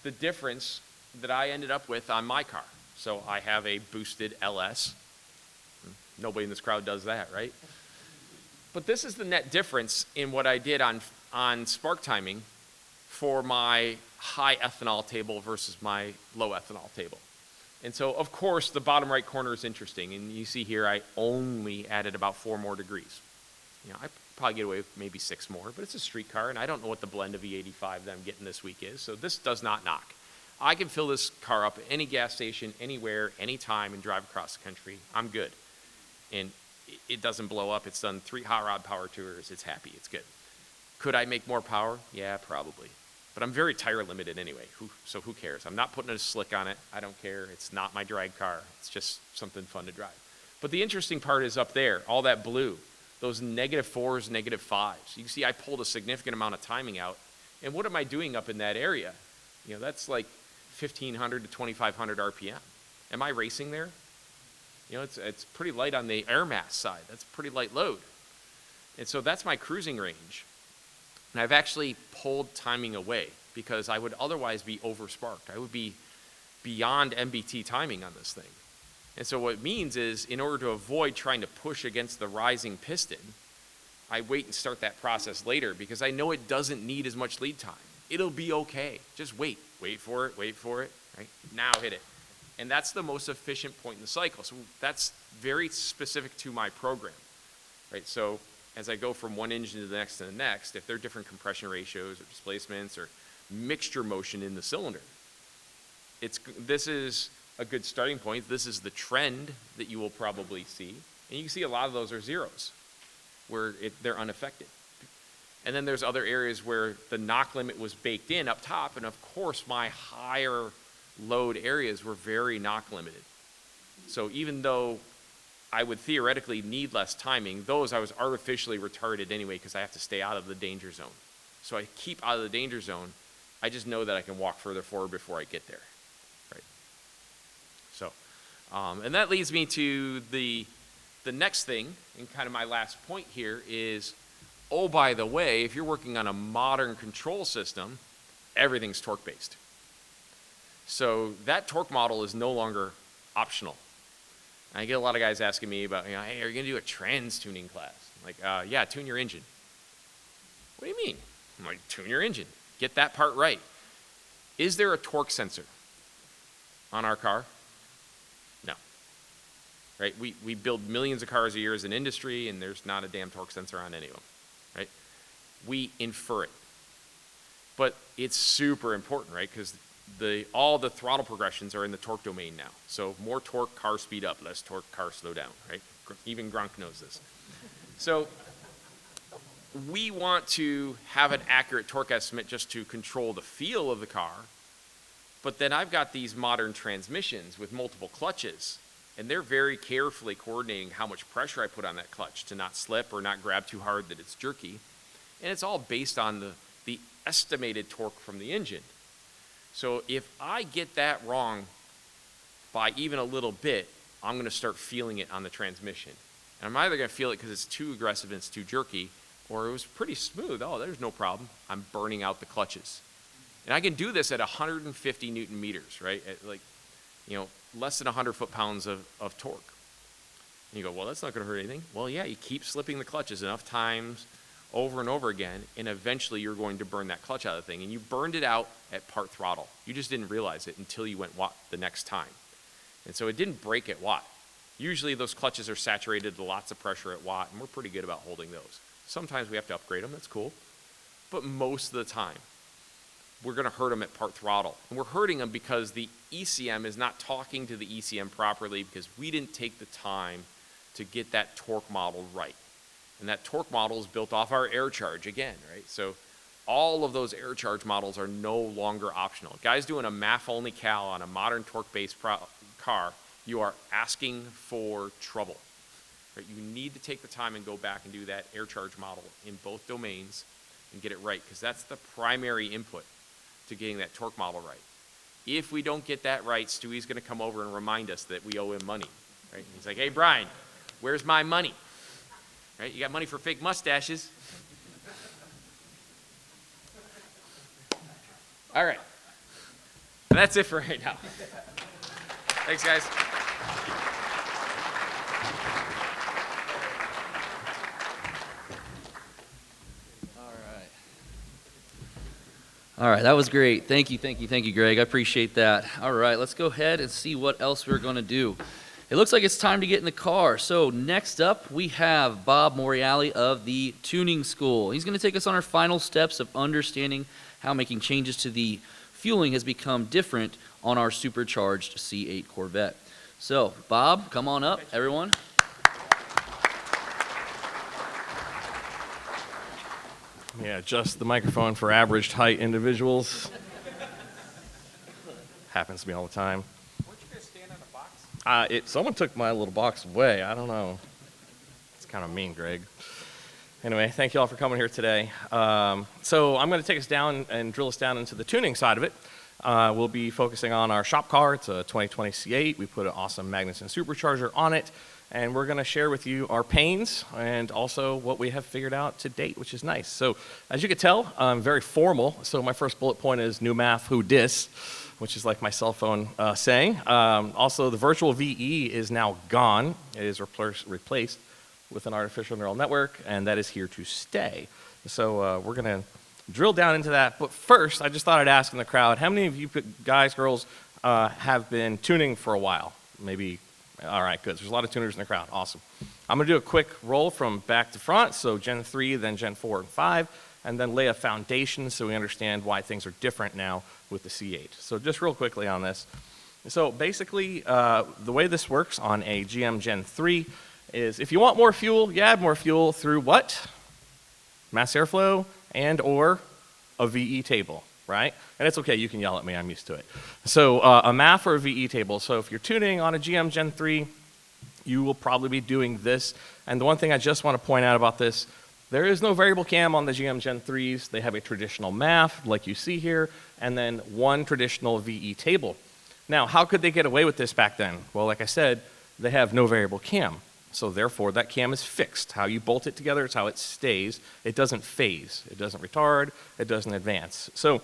the difference that I ended up with on my car. So I have a boosted LS. Nobody in this crowd does that, right? But this is the net difference in what I did on spark timing for my high ethanol table versus my low ethanol table. And so, of course, the bottom right corner is interesting. And you see here, I only added about 4 more degrees. You know, I probably get away with maybe 6 more, but it's a street car, and I don't know what the blend of E85 that I'm getting this week is. So this does not knock. I can fill this car up at any gas station, anywhere, anytime, and drive across the country. I'm good. And it doesn't blow up. It's done 3 hot rod power tours. It's happy. It's good. Could I make more power? Yeah, probably. But I'm very tire limited anyway, so who cares? I'm not putting a slick on it. I don't care. It's not my drag car. It's just something fun to drive. But the interesting part is up there, all that blue, those -4s, -5s. You can see I pulled a significant amount of timing out. And what am I doing up in that area? You know, that's like 1,500 to 2,500 RPM. Am I racing there? You know, it's pretty light on the air mass side. That's pretty light load. And so that's my cruising range. And I've actually pulled timing away because I would otherwise be over-sparked. I would be beyond MBT timing on this thing. And so what it means is, in order to avoid trying to push against the rising piston, I wait and start that process later because I know it doesn't need as much lead time. It'll be okay. Just wait. Wait for it, right? Now hit it. And that's the most efficient point in the cycle. So that's very specific to my program, right? So as I go from one engine to the next, if there are different compression ratios or displacements or mixture motion in the cylinder, this is a good starting point. This is the trend that you will probably see. And you can see a lot of those are zeros, where they're unaffected. And then there's other areas where the knock limit was baked in up top, and of course my higher load areas were very knock limited. So even though I would theoretically need less timing, those I was artificially retarded anyway because I have to stay out of the danger zone. So I keep out of the danger zone. I just know that I can walk further forward before I get there, right? So, and that leads me to the next thing, and kind of my last point here is, oh, by the way, if you're working on a modern control system, everything's torque-based. So that torque model is no longer optional. I get a lot of guys asking me about, hey, are you going to do a trans tuning class? I'm like, yeah, tune your engine. What do you mean? I'm like, tune your engine. Get that part right. Is there a torque sensor on our car? No. Right? We build millions of cars a year as an industry, and there's not a damn torque sensor on any of them. Right? We infer it. But it's super important, right? Because all the throttle progressions are in the torque domain now. So more torque, car speed up, less torque, car slow down, right? Even Gronk knows this. So we want to have an accurate torque estimate just to control the feel of the car. But then I've got these modern transmissions with multiple clutches, and they're very carefully coordinating how much pressure I put on that clutch to not slip or not grab too hard that it's jerky. And it's all based on the estimated torque from the engine. So if I get that wrong by even a little bit, I'm going to start feeling it on the transmission. And I'm either going to feel it because it's too aggressive and it's too jerky, or it was pretty smooth. Oh, there's no problem. I'm burning out the clutches. And I can do this at 150 Newton meters, right? At like, less than 100 foot-pounds of torque. And you go, well, that's not going to hurt anything. Well, yeah, you keep slipping the clutches enough times over and over again, and eventually you're going to burn that clutch out of the thing. And you burned it out at part throttle. You just didn't realize it until you went watt the next time. And so it didn't break at watt. Usually those clutches are saturated to lots of pressure at watt, and we're pretty good about holding those. Sometimes we have to upgrade them, that's cool. But most of the time, we're going to hurt them at part throttle. And we're hurting them because the ECM is not talking to the ECM properly because we didn't take the time to get that torque model right. And that torque model is built off our air charge again, right? So all of those air charge models are no longer optional. Guys doing a MAF-only cal on a modern torque-based car, you are asking for trouble. Right? You need to take the time and go back and do that air charge model in both domains and get it right, because that's the primary input to getting that torque model right. If we don't get that right, Stewie's going to come over and remind us that we owe him money. Right? And he's like, hey, Brian, where's my money? Right? You got money for fake mustaches. All right. That's it for right now. Thanks, guys. All right, that was great. Thank you, Greg. I appreciate that. All right, let's go ahead and see what else we're going to do. It looks like it's time to get in the car. So next up, we have Bob Morreale of the Tuning School. He's going to take us on our final steps of understanding how making changes to the fueling has become different on our supercharged C8 Corvette. So, Bob, come on up, everyone. Yeah, just the microphone for average height individuals. Happens to me all the time. Weren't you guys standing in a box? Someone took my little box away. I don't know. It's kind of mean, Greg. Anyway, thank you all for coming here today. So I'm going to take us down and drill us down into the tuning side of it. We'll be focusing on our shop car. It's a 2020 C8. We put an awesome Magnuson supercharger on it. And we're going to share with you our pains and also what we have figured out to date, which is nice. So as you can tell, I'm very formal. So my first bullet point is new math, who dis, which is like my cell phone saying. Also, the virtual VE is now gone. It is replaced with an artificial neural network, and that is here to stay. So we're going to drill down into that. But first, I just thought I'd ask in the crowd, how many of you guys, girls, have been tuning for a while? Maybe. All right, good. There's a lot of tuners in the crowd. Awesome. I'm going to do a quick roll from back to front, so Gen 3, then Gen 4 and 5, and then lay a foundation so we understand why things are different now with the C8. So just real quickly on this. So basically, the way this works on a GM Gen 3 is if you want more fuel, you add more fuel through what? Mass airflow and or a VE table. Right? And it's okay, you can yell at me, I'm used to it. So a MAF or a VE table. So if you're tuning on a GM Gen 3, you will probably be doing this. And the one thing I just want to point out about this, there is no variable cam on the GM Gen 3s. They have a traditional MAF, like you see here, and then one traditional VE table. Now, how could they get away with this back then? Well, like I said, they have no variable cam. So therefore, that cam is fixed. How you bolt it together is how it stays. It doesn't phase. It doesn't retard. It doesn't advance. So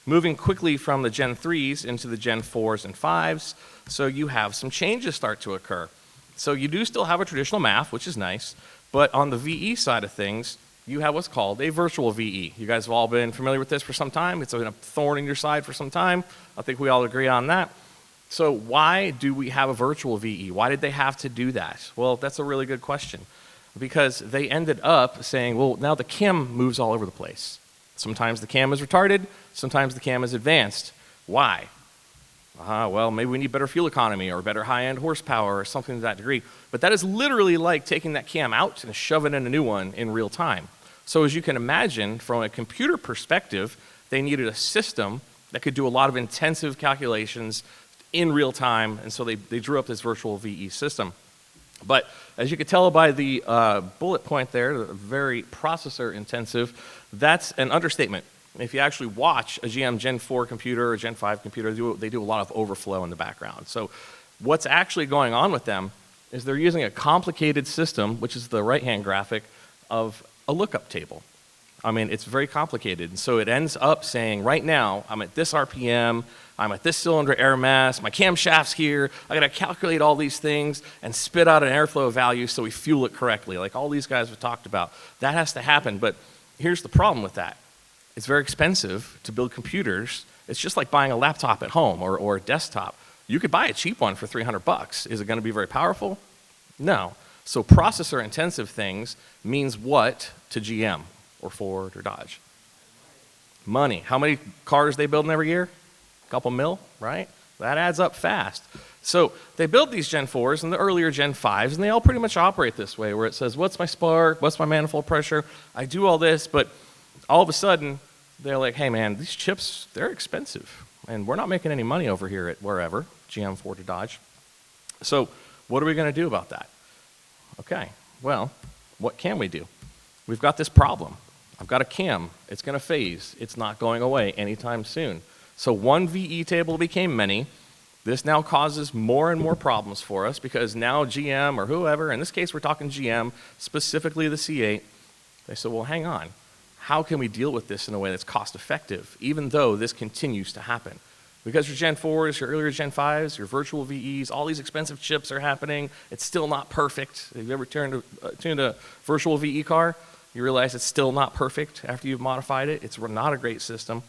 moving quickly from the Gen 3s into the Gen 4s and 5s, so you have some changes start to occur. So you do still have a traditional MAF, which is nice, but on the VE side of things, you have what's called a virtual VE. You guys have all been familiar with this for some time. It's been a thorn in your side for some time. I think we all agree on that. So why do we have a virtual VE? Why did they have to do that? Well, that's a really good question. Because they ended up saying, well, now the cam moves all over the place. Sometimes the cam is retarded, sometimes the cam is advanced. Why? Well, maybe we need better fuel economy or better high-end horsepower or something to that degree. But that is literally like taking that cam out and shoving in a new one in real time. So as you can imagine, from a computer perspective, they needed a system that could do a lot of intensive calculations in real time, and so they drew up this virtual VE system. But as you can tell by the bullet point there, very processor intensive, that's an understatement. If you actually watch a GM Gen 4 computer or Gen 5 computer, they do a lot of overflow in the background. So what's actually going on with them is they're using a complicated system, which is the right-hand graphic, of a lookup table. I mean, it's very complicated. And so it ends up saying, right now, I'm at this RPM, I'm at this cylinder air mass, my camshaft's here, I gotta calculate all these things and spit out an airflow value so we fuel it correctly, like all these guys have talked about. That has to happen, but here's the problem with that. It's very expensive to build computers. It's just like buying a laptop at home or a desktop. You could buy a cheap one for $300. Is it gonna be very powerful? No. So processor intensive things means what to GM or Ford or Dodge? Money. How many cars they building every year? A couple mil, right? That adds up fast. So they build these Gen 4s and the earlier Gen 5s, and they all pretty much operate this way, where it says, what's my spark, what's my manifold pressure? I do all this, but all of a sudden, they're like, hey man, these chips, they're expensive, and we're not making any money over here at wherever, GM, Ford, or Dodge. So what are we going to do about that? Okay, well, what can we do? We've got this problem. I've got a cam. It's going to phase. It's not going away anytime soon. So one VE table became many. This now causes more and more problems for us because now GM or whoever, in this case we're talking GM, specifically the C8, they said, well, hang on. How can we deal with this in a way that's cost effective, even though this continues to happen? Because your Gen 4s, your earlier Gen 5s, your virtual VEs, all these expensive chips are happening. It's still not perfect. Have you ever tuned a virtual VE car? You realize it's still not perfect after you've modified it. It's not a great system.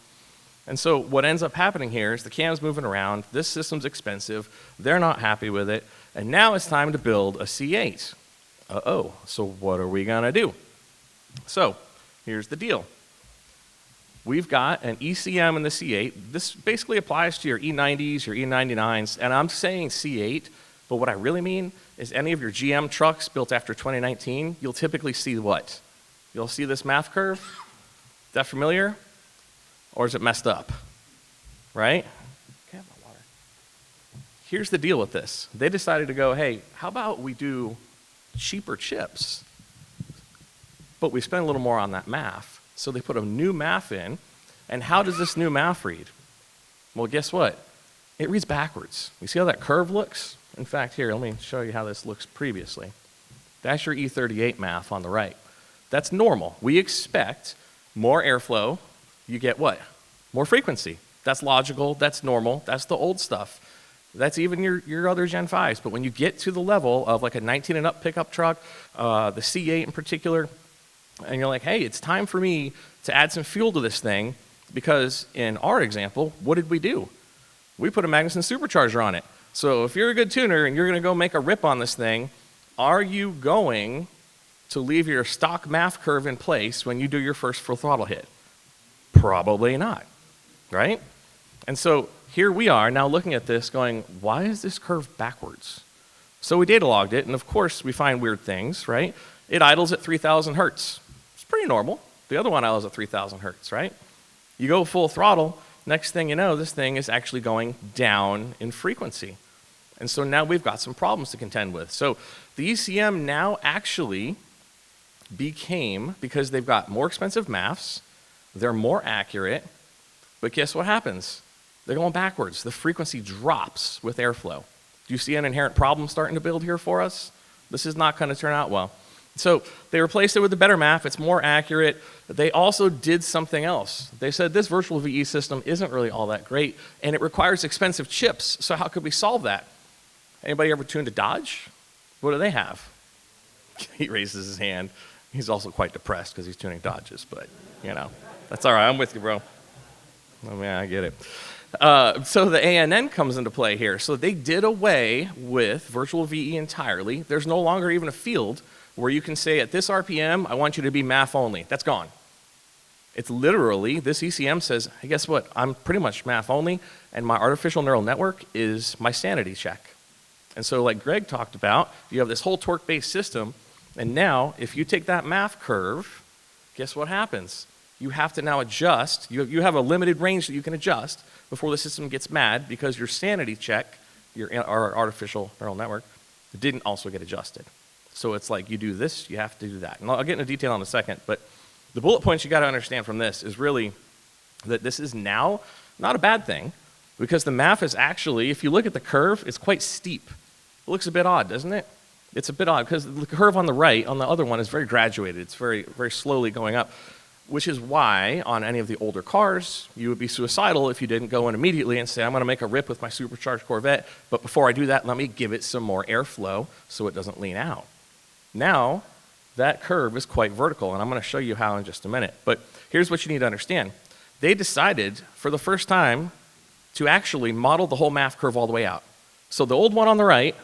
And so what ends up happening here is the cam's moving around. This system's expensive. They're not happy with it. And now it's time to build a C8. Uh-oh, so what are we going to do? So here's the deal. We've got an ECM in the C8. This basically applies to your E90s, your E99s, and I'm saying C8, but what I really mean is any of your GM trucks built after 2019, you'll typically see what? You'll see this math curve. Is that familiar? Or is it messed up? Right? Okay, my water. Here's the deal with this. They decided to go, hey, how about we do cheaper chips, but we spend a little more on that math. So they put a new math in, and how does this new math read? Well, guess what? It reads backwards. You see how that curve looks? In fact, here, let me show you how this looks previously. That's your E38 math on the right. That's normal. We expect more airflow. You get what? More frequency. That's logical. That's normal. That's the old stuff. That's even your other Gen 5s. But when you get to the level of like a 19 and up pickup truck, the C8 in particular, and you're like, hey, it's time for me to add some fuel to this thing, because in our example, what did we do? We put a Magnuson supercharger on it. So if you're a good tuner and you're going to go make a rip on this thing, are you going to leave your stock math curve in place when you do your first full throttle hit? Probably not, right? And so here we are now looking at this going, why is this curve backwards? So we data logged it, and of course we find weird things, right? It idles at 3,000 hertz. It's pretty normal. The other one idles at 3,000 hertz, right? You go full throttle, next thing you know, this thing is actually going down in frequency. And so now we've got some problems to contend with. So the ECM now actually became, because they've got more expensive maths, they're more accurate, but guess what happens? They're going backwards. The frequency drops with airflow. Do you see an inherent problem starting to build here for us? This is not going to turn out well. So they replaced it with a better math. It's more accurate. They also did something else. They said this virtual VE system isn't really all that great, and it requires expensive chips. So how could we solve that? Anybody ever tuned a Dodge? What do they have? He raises his hand. He's also quite depressed because he's tuning Dodges, but you know, that's all right. I'm with you, bro. Oh man, I get it. So the ANN comes into play here. So they did away with virtual VE entirely. There's no longer even a field where you can say at this RPM, I want you to be math only. That's gone. It's literally, this ECM says, hey, guess what? I'm pretty much math only, and my artificial neural network is my sanity check. And so like Greg talked about, you have this whole torque-based system, and now if you take that math curve, guess what happens? You have to now adjust. You have a limited range that you can adjust before the system gets mad because your sanity check, our artificial neural network, didn't also get adjusted. So it's like you do this, you have to do that. And I'll get into detail in a second, but the bullet points you got to understand from this is really that this is now not a bad thing, because the math is actually, if you look at the curve, it's quite steep. It looks a bit odd, doesn't it? It's a bit odd because the curve on the right, on the other one, is very graduated. It's very, very slowly going up, which is why on any of the older cars, you would be suicidal if you didn't go in immediately and say, I'm going to make a rip with my supercharged Corvette, but before I do that, let me give it some more airflow so it doesn't lean out. Now, that curve is quite vertical, and I'm going to show you how in just a minute. But here's what you need to understand. They decided, for the first time, to actually model the whole math curve all the way out. So the old one on the right,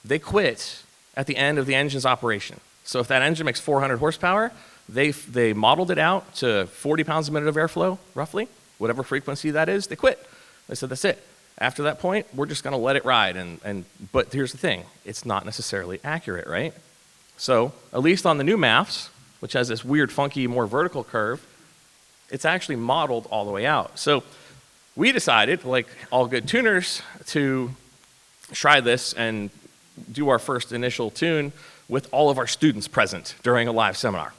they quit at the end of the engine's operation. So if that engine makes 400 horsepower, They modeled it out to 40 pounds a minute of airflow, roughly, whatever frequency that is. They quit. They said, that's it. After that point, we're just going to let it ride. But here's the thing. It's not necessarily accurate, right? So at least on the new MAFs, which has this weird, funky, more vertical curve, it's actually modeled all the way out. So we decided, like all good tuners, to try this and do our first initial tune with all of our students present during a live seminar,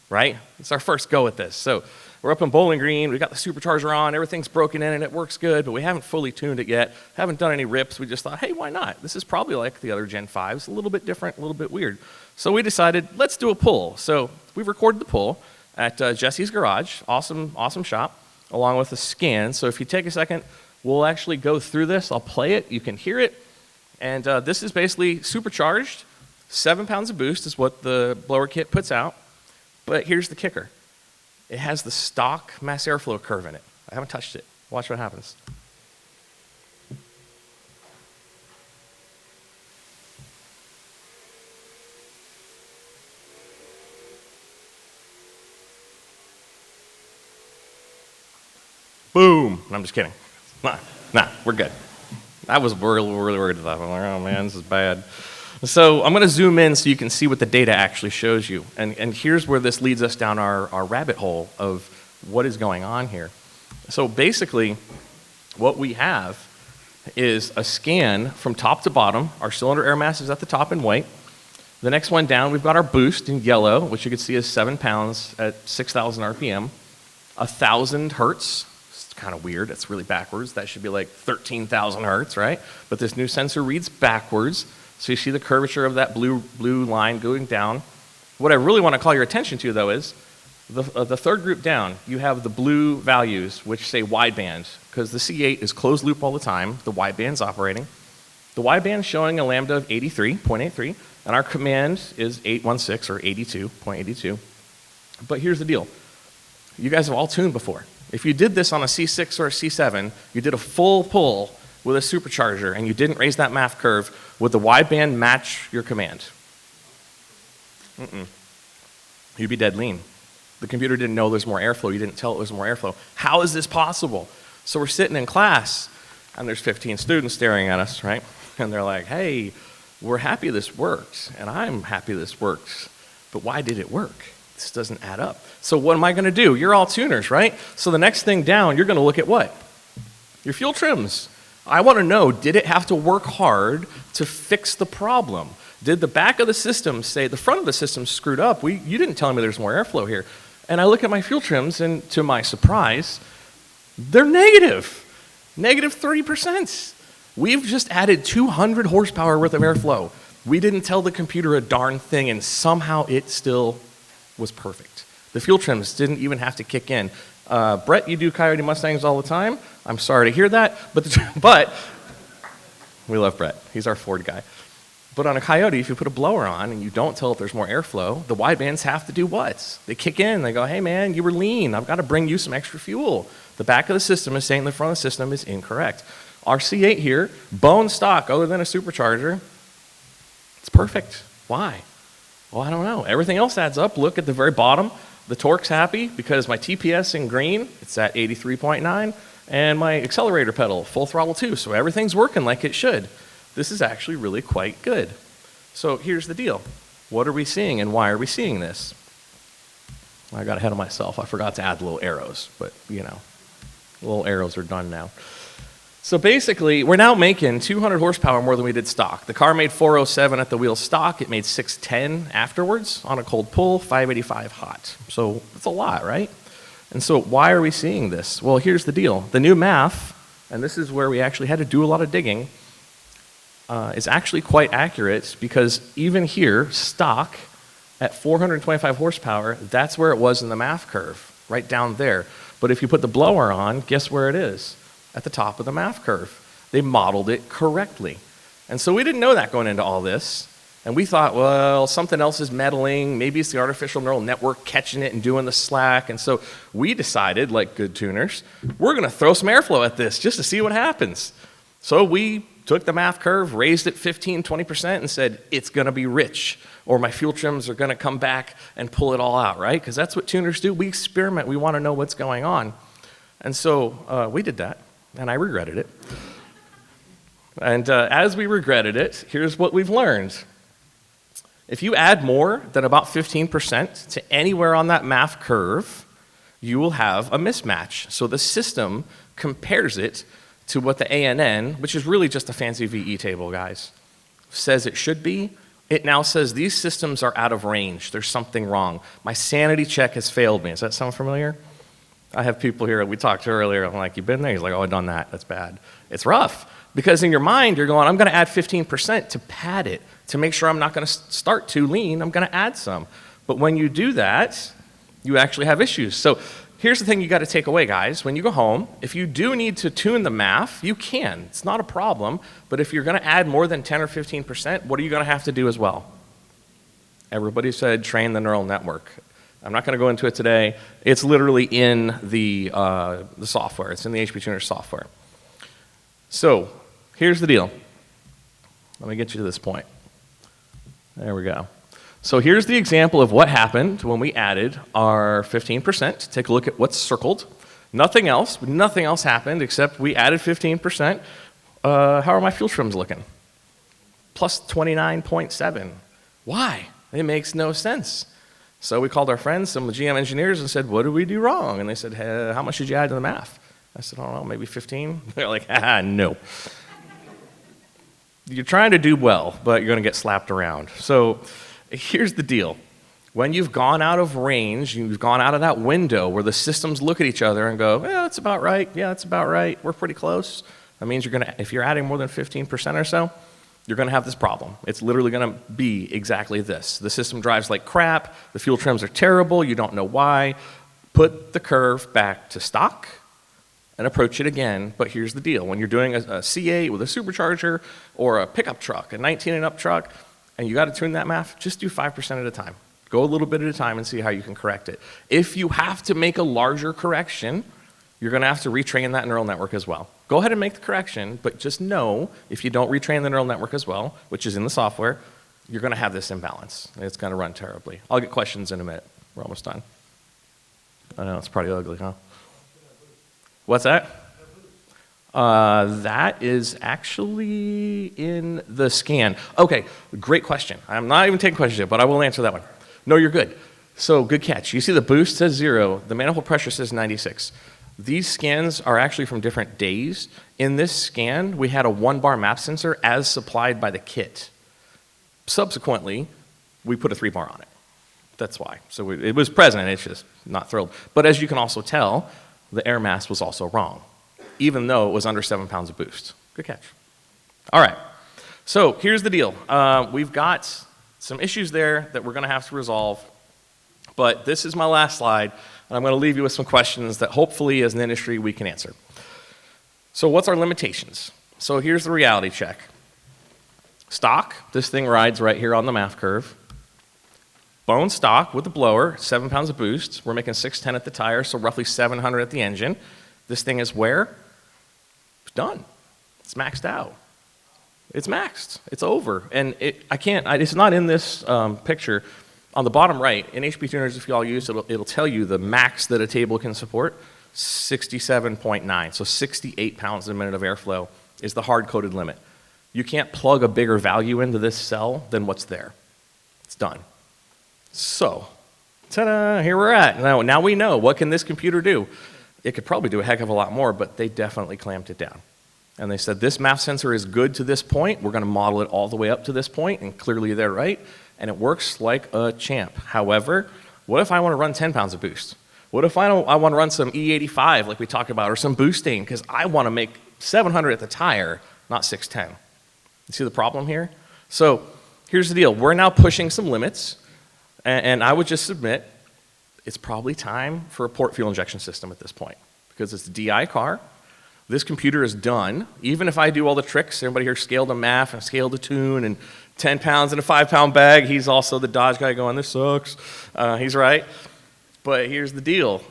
right? It's our first go at this. So we're up in Bowling Green, we got the supercharger on, everything's broken in and it works good, but we haven't fully tuned it yet, haven't done any rips. We just thought, hey, why not? This is probably like the other Gen 5s, a little bit different, a little bit weird. So we decided, let's do a pull. So we recorded the pull at Jesse's garage, awesome shop, along with a scan. So if you take a second, we'll actually go through this. I'll play it, you can hear it. And this is basically supercharged. 7 pounds of boost is what the blower kit puts out. But here's the kicker. It has the stock mass airflow curve in it. I haven't touched it. Watch what happens. Boom. I'm just kidding. Nah, we're good. I was really worried about that. I'm like, oh man, this is bad. So I'm going to zoom in so you can see what the data actually shows you. And here's where this leads us down our rabbit hole of what is going on here. So basically, what we have is a scan from top to bottom. Our cylinder air mass is at the top in white. The next one down, we've got our boost in yellow, which you can see is 7 pounds at 6,000 RPM. 1,000 hertz. It's kind of weird. It's really backwards. That should be like 13,000 hertz, right? But this new sensor reads backwards. So you see the curvature of that blue line going down. What I really want to call your attention to, though, is the third group down, you have the blue values, which say wideband, because the C8 is closed loop all the time. The wideband's operating. The wideband's showing a lambda of 83.83, and our command is 816 or 82.82. But here's the deal. You guys have all tuned before. If you did this on a C6 or a C7, you did a full pull with a supercharger and you didn't raise that MAF curve, would the wideband match your command? You'd be dead lean. The computer didn't know there's more airflow. You didn't tell it was more airflow. How is this possible? So we're sitting in class and there's 15 students staring at us, right? And they're like, hey, we're happy this works and I'm happy this works, but why did it work? This doesn't add up. So what am I going to do? You're all tuners, right? So the next thing down, you're going to look at what? Your fuel trims. I want to know, did it have to work hard to fix the problem? Did the back of the system say, the front of the system screwed up? You didn't tell me there's more airflow here. And I look at my fuel trims, and to my surprise, they're negative. Negative 30%. We've just added 200 horsepower worth of airflow. We didn't tell the computer a darn thing, and somehow it still was perfect. The fuel trims didn't even have to kick in. Brett, you do Coyote Mustangs all the time. I'm sorry to hear that, but we love Brett. He's our Ford guy. But on a Coyote, if you put a blower on and you don't tell it there's more airflow, the widebands have to do what? They kick in. They go, hey man, you were lean. I've got to bring you some extra fuel. The back of the system is saying the front of the system is incorrect. Our C8 here, bone stock, other than a supercharger, it's perfect. Why? Well, I don't know. Everything else adds up. Look at the very bottom. The torque's happy because my TPS in green, it's at 83.9, and my accelerator pedal, full throttle too, so everything's working like it should. This is actually really quite good. So here's the deal. What are we seeing and why are we seeing this? I got ahead of myself. I forgot to add the little arrows, but you know, the little arrows are done now. So basically, we're now making 200 horsepower more than we did stock. The car made 407 at the wheel stock. It made 610 afterwards on a cold pull, 585 hot. So it's a lot, right? And so why are we seeing this? Well, here's the deal. The new MAF, and this is where we actually had to do a lot of digging, is actually quite accurate because even here, stock at 425 horsepower, that's where it was in the MAF curve, right down there. But if you put the blower on, guess where it is? At the top of the MAF curve. They modeled it correctly. And so we didn't know that going into all this. And we thought, well, something else is meddling. Maybe it's the artificial neural network catching it and doing the slack. And so we decided, like good tuners, we're going to throw some airflow at this just to see what happens. So we took the math curve, raised it 15, 20%, and said, it's going to be rich, or my fuel trims are going to come back and pull it all out, right? Because that's what tuners do. We experiment. We want to know what's going on. And so we did that, and I regretted it. And as we regretted it, here's what we've learned. If you add more than about 15% to anywhere on that math curve, you will have a mismatch. So the system compares it to what the ANN, which is really just a fancy VE table, guys, says it should be. It now says these systems are out of range. There's something wrong. My sanity check has failed me. Does that sound familiar? I have people here, we talked to earlier, I'm like, you been there? He's like, oh, I've done that. That's bad. It's rough. Because in your mind, you're going, I'm going to add 15% to pad it, to make sure I'm not going to start too lean. I'm going to add some. But when you do that, you actually have issues. So here's the thing you got to take away, guys. When you go home, if you do need to tune the math, you can. It's not a problem. But if you're going to add more than 10 or 15%, what are you going to have to do as well? Everybody said train the neural network. I'm not going to go into it today. It's literally in the software. It's in the HP Tuner software. So here's the deal. Let me get you to this point. There we go. So here's the example of what happened when we added our 15%. Take a look at what's circled. Nothing else happened except we added 15%. How are my fuel trims looking? Plus 29.7. Why? It makes no sense. So we called our friends, some GM engineers, and said, what did we do wrong? And they said, hey, how much did you add to the math? I said, I don't know, maybe 15? They're like, no. You're trying to do well, but you're going to get slapped around. So here's the deal. When you've gone out of range, you've gone out of that window where the systems look at each other and go, yeah, that's about right. Yeah, that's about right. We're pretty close. That means you're going to, if you're adding more than 15% or so, you're going to have this problem. It's literally going to be exactly this. The system drives like crap. The fuel trims are terrible. You don't know why. Put the curve back to stock and approach it again. But here's the deal. When you're doing a C8 with a supercharger or a pickup truck, a 19 and up truck, and you got to tune that math, just do 5% at a time. Go a little bit at a time and see how you can correct it. If you have to make a larger correction, you're going to have to retrain that neural network as well. Go ahead and make the correction, but just know if you don't retrain the neural network as well, which is in the software, you're going to have this imbalance. It's going to run terribly. I'll get questions in a minute. We're almost done. I know, it's pretty ugly, huh? What's that? That is actually in the scan. Okay, great question. I'm not even taking questions yet, but I will answer that one. No, you're good. So good catch. You see the boost says 0. The manifold pressure says 96. These scans are actually from different days. In this scan, we had a 1-bar map sensor as supplied by the kit. Subsequently, we put a 3-bar on it. That's why. So it was present, it's just not thrilled. But as you can also tell, the air mass was also wrong, even though it was under 7 pounds of boost. Good catch. All right. So here's the deal. We've got some issues there that we're going to have to resolve. But this is my last slide. And I'm going to leave you with some questions that hopefully as an industry we can answer. So what's our limitations? So here's the reality check. Stock, this thing rides right here on the math curve. Bone stock with the blower, 7 pounds of boost. We're making 610 at the tire, so roughly 700 at the engine. This thing is where? It's done. It's maxed out. It's maxed. It's over. And it's not in this picture. On the bottom right, in HP Tuners, if you all use it, it'll tell you the max that a table can support, 67.9. So 68 pounds a minute of airflow is the hard-coded limit. You can't plug a bigger value into this cell than what's there. It's done. So, ta-da, here we're at. Now we know, what can this computer do? It could probably do a heck of a lot more, but they definitely clamped it down. And they said, this math sensor is good to this point. We're going to model it all the way up to this point, and clearly they're right. And it works like a champ. However, what if I want to run 10 pounds of boost? What if I want to run some E85 like we talked about, or some boosting, because I want to make 700 at the tire, not 610. You see the problem here? So here's the deal. We're now pushing some limits, and I would just submit it's probably time for a port fuel injection system at this point, because it's a DI car. This computer is done. Even if I do all the tricks, everybody here scaled the math and scaled the tune and 10 pounds in a 5-pound bag. He's also the Dodge guy going, this sucks. He's right. But here's the deal.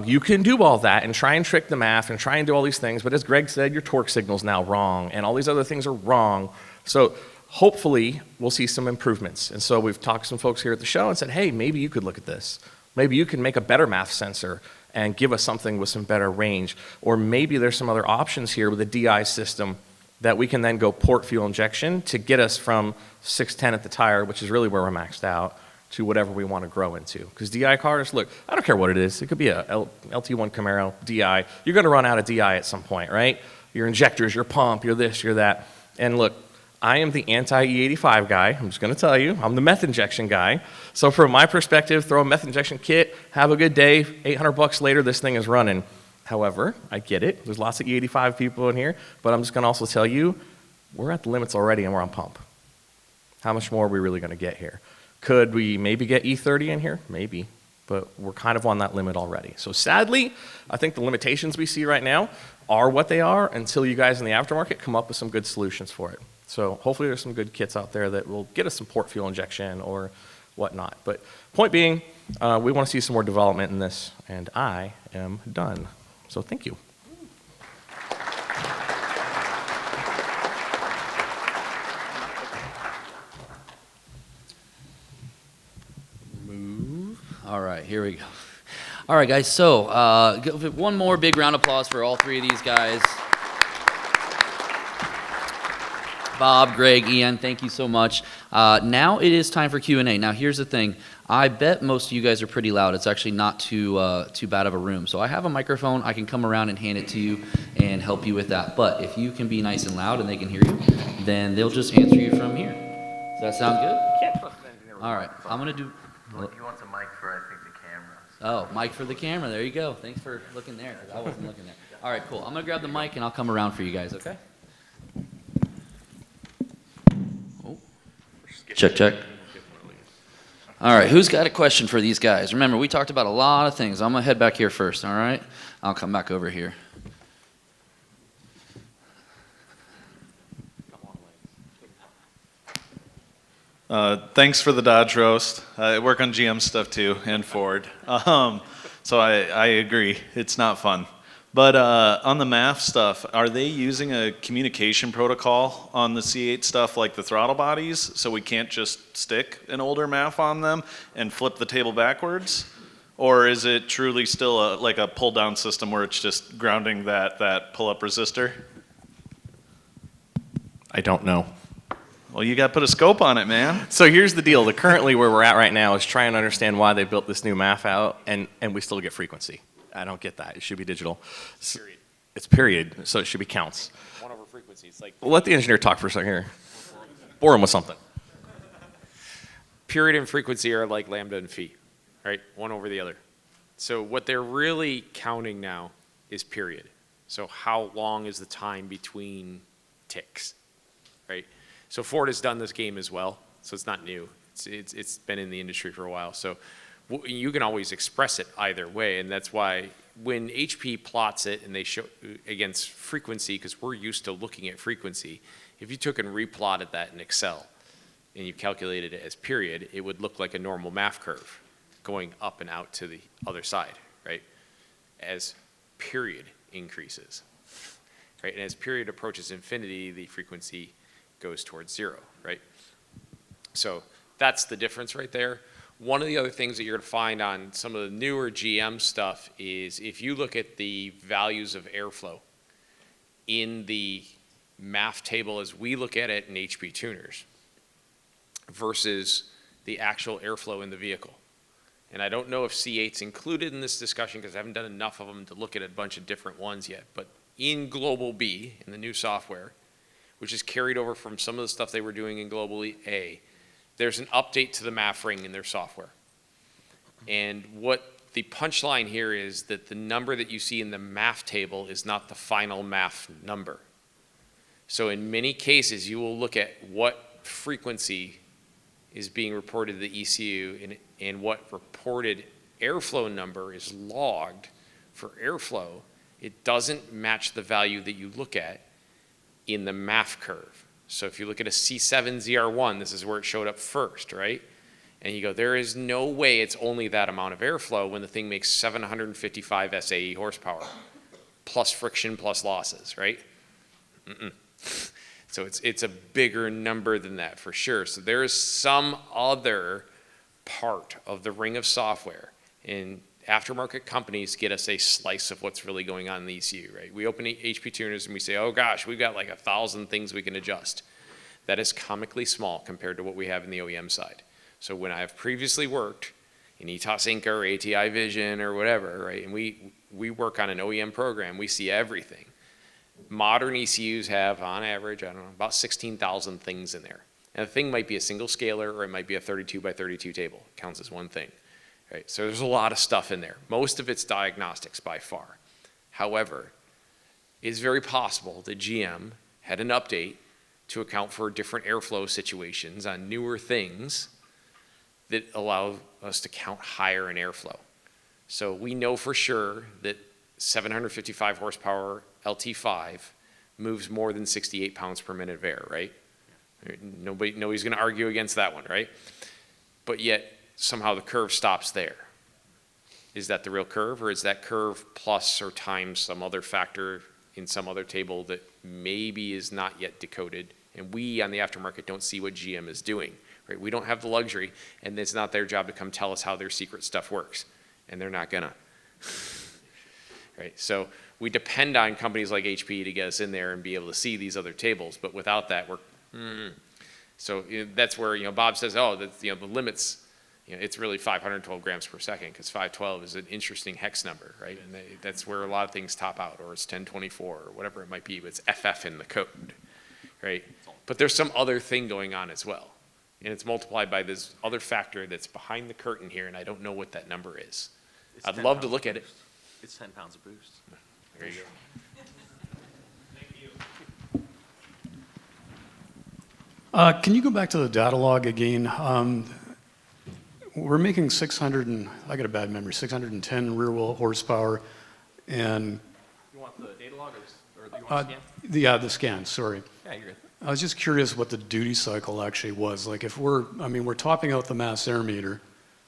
you can do all that and try and trick the math and try and do all these things, but as Greg said, your torque signal's now wrong, and all these other things are wrong. So hopefully we'll see some improvements. And so we've talked to some folks here at the show and said, hey, maybe you could look at this. Maybe you can make a better math sensor and give us something with some better range. Or maybe there's some other options here with a DI system that we can then go port fuel injection to get us from 610 at the tire, which is really where we're maxed out, to whatever we want to grow into. Because DI cars, look, I don't care what it is. It could be a LT1 Camaro, DI. You're going to run out of DI at some point, right? Your injectors, your pump, your this, your that. And look, I am the anti-E85 guy. I'm just going to tell you. I'm the meth injection guy. So from my perspective, throw a meth injection kit, have a good day, $800 later, this thing is running. However, I get it. There's lots of E85 people in here, but I'm just going to also tell you, we're at the limits already and we're on pump. How much more are we really going to get here? Could we maybe get E30 in here? Maybe, but we're kind of on that limit already. So sadly, I think the limitations we see right now are what they are until you guys in the aftermarket come up with some good solutions for it. So hopefully there's some good kits out there that will get us some port fuel injection or whatnot. But point being, we want to see some more development in this, and I am done. So thank you. All right, here we go. All right, guys, so one more big round of applause for all three of these guys. Bob, Greg, Ian, thank you so much. Now it is time for Q&A. Now here's the thing. I bet most of you guys are pretty loud. It's actually not too bad of a room. So I have a microphone. I can come around and hand it to you and help you with that. But if you can be nice and loud and they can hear you, then they'll just answer you from here. Does that sound good? All right, I'm going to do... Well, he wants a mic for, I think, the camera. Oh, mic for the camera. There you go. Thanks for looking there, 'cause I wasn't looking there. All right, cool. I'm going to grab the mic, and I'll come around for you guys, okay? Oh. Check, check. All right, who's got a question for these guys? Remember, we talked about a lot of things. I'm going to head back here first, all right? I'll come back over here. Thanks for the Dodge roast. I work on GM stuff too, and Ford. So I agree, it's not fun. But on the MAF stuff, are they using a communication protocol on the C8 stuff like the throttle bodies, so we can't just stick an older MAF on them and flip the table backwards? Or is it truly still like a pull-down system where it's just grounding that pull-up resistor? I don't know. Well, you got to put a scope on it, man. So here's the deal. Currently where we're at right now is trying to understand why they built this new MAF out, and we still get frequency. I don't get that. It should be digital. Period. It's period, so it should be counts. 1 over frequency. It's like Well, let the engineer talk for a second here. Bore him with something. period and frequency are like lambda and phi, right? One over the other. So what they're really counting now is period. So how long is the time between ticks, right? So Ford has done this game as well, so it's not new. It's been in the industry for a while. So you can always express it either way, and that's why when HP plots it and they show against frequency, because we're used to looking at frequency, if you took and replotted that in Excel and you calculated it as period, it would look like a normal MAF curve going up and out to the other side, right? As period increases, right? And as period approaches infinity, the frequency goes towards 0, right? So that's the difference right there. One of the other things that you're going to find on some of the newer GM stuff is if you look at the values of airflow in the MAF table as we look at it in HP tuners versus the actual airflow in the vehicle. And I don't know if C8's included in this discussion because I haven't done enough of them to look at a bunch of different ones yet. But in Global B, in the new software, which is carried over from some of the stuff they were doing in Global A, there's an update to the MAF ring in their software. And what the punchline here is that the number that you see in the MAF table is not the final MAF number. So in many cases, you will look at what frequency is being reported to the ECU and what reported airflow number is logged for airflow. It doesn't match the value that you look at in the MAF curve. So if you look at a C7 ZR1, this is where it showed up first, right? And you go, there is no way it's only that amount of airflow when the thing makes 755 SAE horsepower, plus friction, plus losses, right? So it's a bigger number than that for sure. So there is some other part of the ring of software, and aftermarket companies get us a slice of what's really going on in the ECU, right? We open HP tuners and we say, oh gosh, we've got like 1,000 things we can adjust. That is comically small compared to what we have in the OEM side. So when I have previously worked in ETOS Inca or ATI Vision or whatever, right, and we work on an OEM program, we see everything. Modern ECUs have, on average, I don't know, about 16,000 things in there. And the thing might be a single scalar or it might be a 32 by 32 table. It counts as one thing. Right? So there's a lot of stuff in there. Most of it's diagnostics by far. However, it's very possible that GM had an update to account for different airflow situations on newer things that allow us to count higher in airflow. So we know for sure that 755 horsepower LT5 moves more than 68 pounds per minute of air, right? Nobody's going to argue against that one, right? But yet somehow the curve stops there. Is that the real curve, or is that curve plus or times some other factor in some other table that maybe is not yet decoded, and we on the aftermarket don't see what GM is doing, right? We don't have the luxury, and it's not their job to come tell us how their secret stuff works, and they're not gonna. Right? So we depend on companies like HP to get us in there and be able to see these other tables, but without that, we're So that's where Bob says, oh, that's, the limits. It's really 512 grams per second, because 512 is an interesting hex number, right? And that's where a lot of things top out, or it's 1024 or whatever it might be, but it's FF in the code, right? But there's some other thing going on as well, and it's multiplied by this other factor that's behind the curtain here, and I don't know what that number is. I'd love to look at it. It's 10 pounds of boost. There you go. Can you go back to the data log again? We're making 600 and, I got a bad memory, 610 rear wheel horsepower, and You want the data log or you want the scan? the scan, sorry. Yeah, you're good. I was just curious what the duty cycle actually was. Like if we're topping out the mass air meter,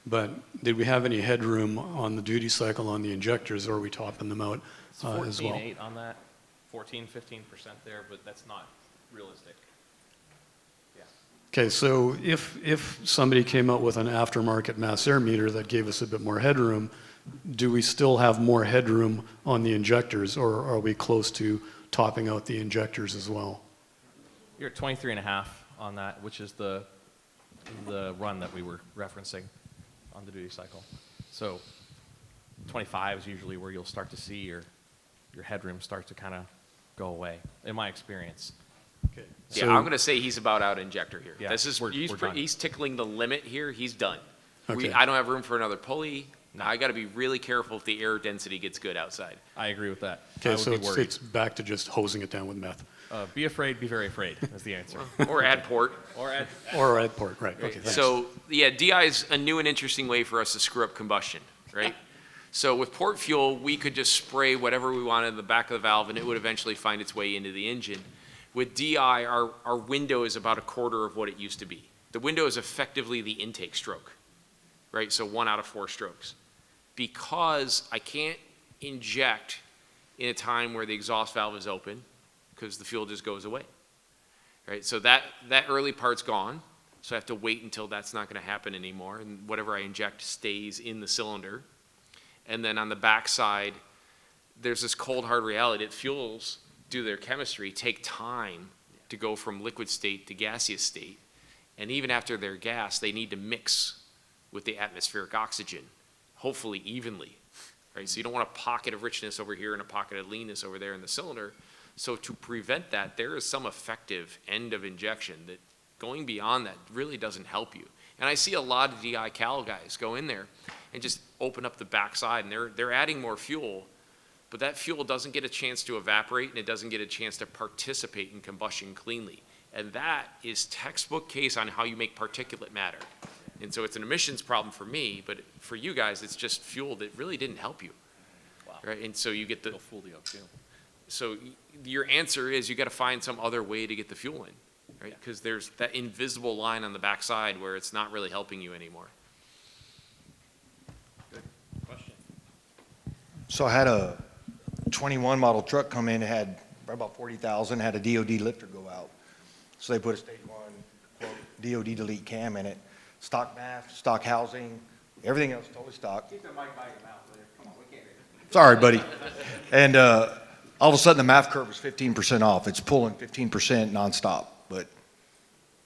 but did we have any headroom on the duty cycle on the injectors, or are we topping them out It's as well? 14.8 on that, 14, 15% there, but that's not realistic. Yeah. Okay, so if somebody came out with an aftermarket mass air meter that gave us a bit more headroom, do we still have more headroom on the injectors, or are we close to topping out the injectors as well? You're at 23.5 on that, which is the run that we were referencing on the duty cycle. So 25 is usually where you'll start to see your headroom start to kind of go away, in my experience. Okay. Yeah, I'm going to say he's about out injector here. Yeah, This is we're done. he's tickling the limit here. He's done. Okay. I don't have room for another pulley. No. I got to be really careful if the air density gets good outside. I agree with that. I Okay, would so be it's, worried. it's back to just hosing it down with meth. Be afraid, be very afraid is the answer. Or add port. Or add, Or at port, right, okay, thanks. So yeah, DI is a new and interesting way for us to screw up combustion, right? So with port fuel, we could just spray whatever we wanted in the back of the valve, and it would eventually find its way into the engine. With DI, our window is about a quarter of what it used to be. The window is effectively the intake stroke, right? So 1 out of 4 strokes. Because I can't inject in a time where the exhaust valve is open, because the fuel just goes away, right? So that early part's gone, so I have to wait until that's not going to happen anymore, and whatever I inject stays in the cylinder. And then on the back side, there's this cold hard reality that fuels, due to their chemistry, take time to go from liquid state to gaseous state, and even after they're gas, they need to mix with the atmospheric oxygen, hopefully evenly, right? So you don't want a pocket of richness over here and a pocket of leanness over there in the cylinder. So to prevent that, there is some effective end of injection that going beyond that really doesn't help you. And I see a lot of DI Cal guys go in there and just open up the backside, and they're adding more fuel, but that fuel doesn't get a chance to evaporate, and it doesn't get a chance to participate in combustion cleanly. And that is textbook case on how you make particulate matter. And so it's an emissions problem for me, but for you guys, it's just fuel that really didn't help you. Wow. Right? And so you get the, it'll fool you up too. so your answer is you got to find some other way to get the fuel in. right? Because there's that invisible line on the backside where it's not really helping you anymore. So I had a 21 model truck come in, it had right about 40,000, had a DOD lifter go out. So they put a stage 1 quote, DOD delete cam in it. Stock MAF, stock housing, everything else totally stock. Keep the mic by your mouth, Liv. Come on, we can't hear you. Sorry, buddy. And all of a sudden the MAF curve was 15% off. It's pulling 15% nonstop, but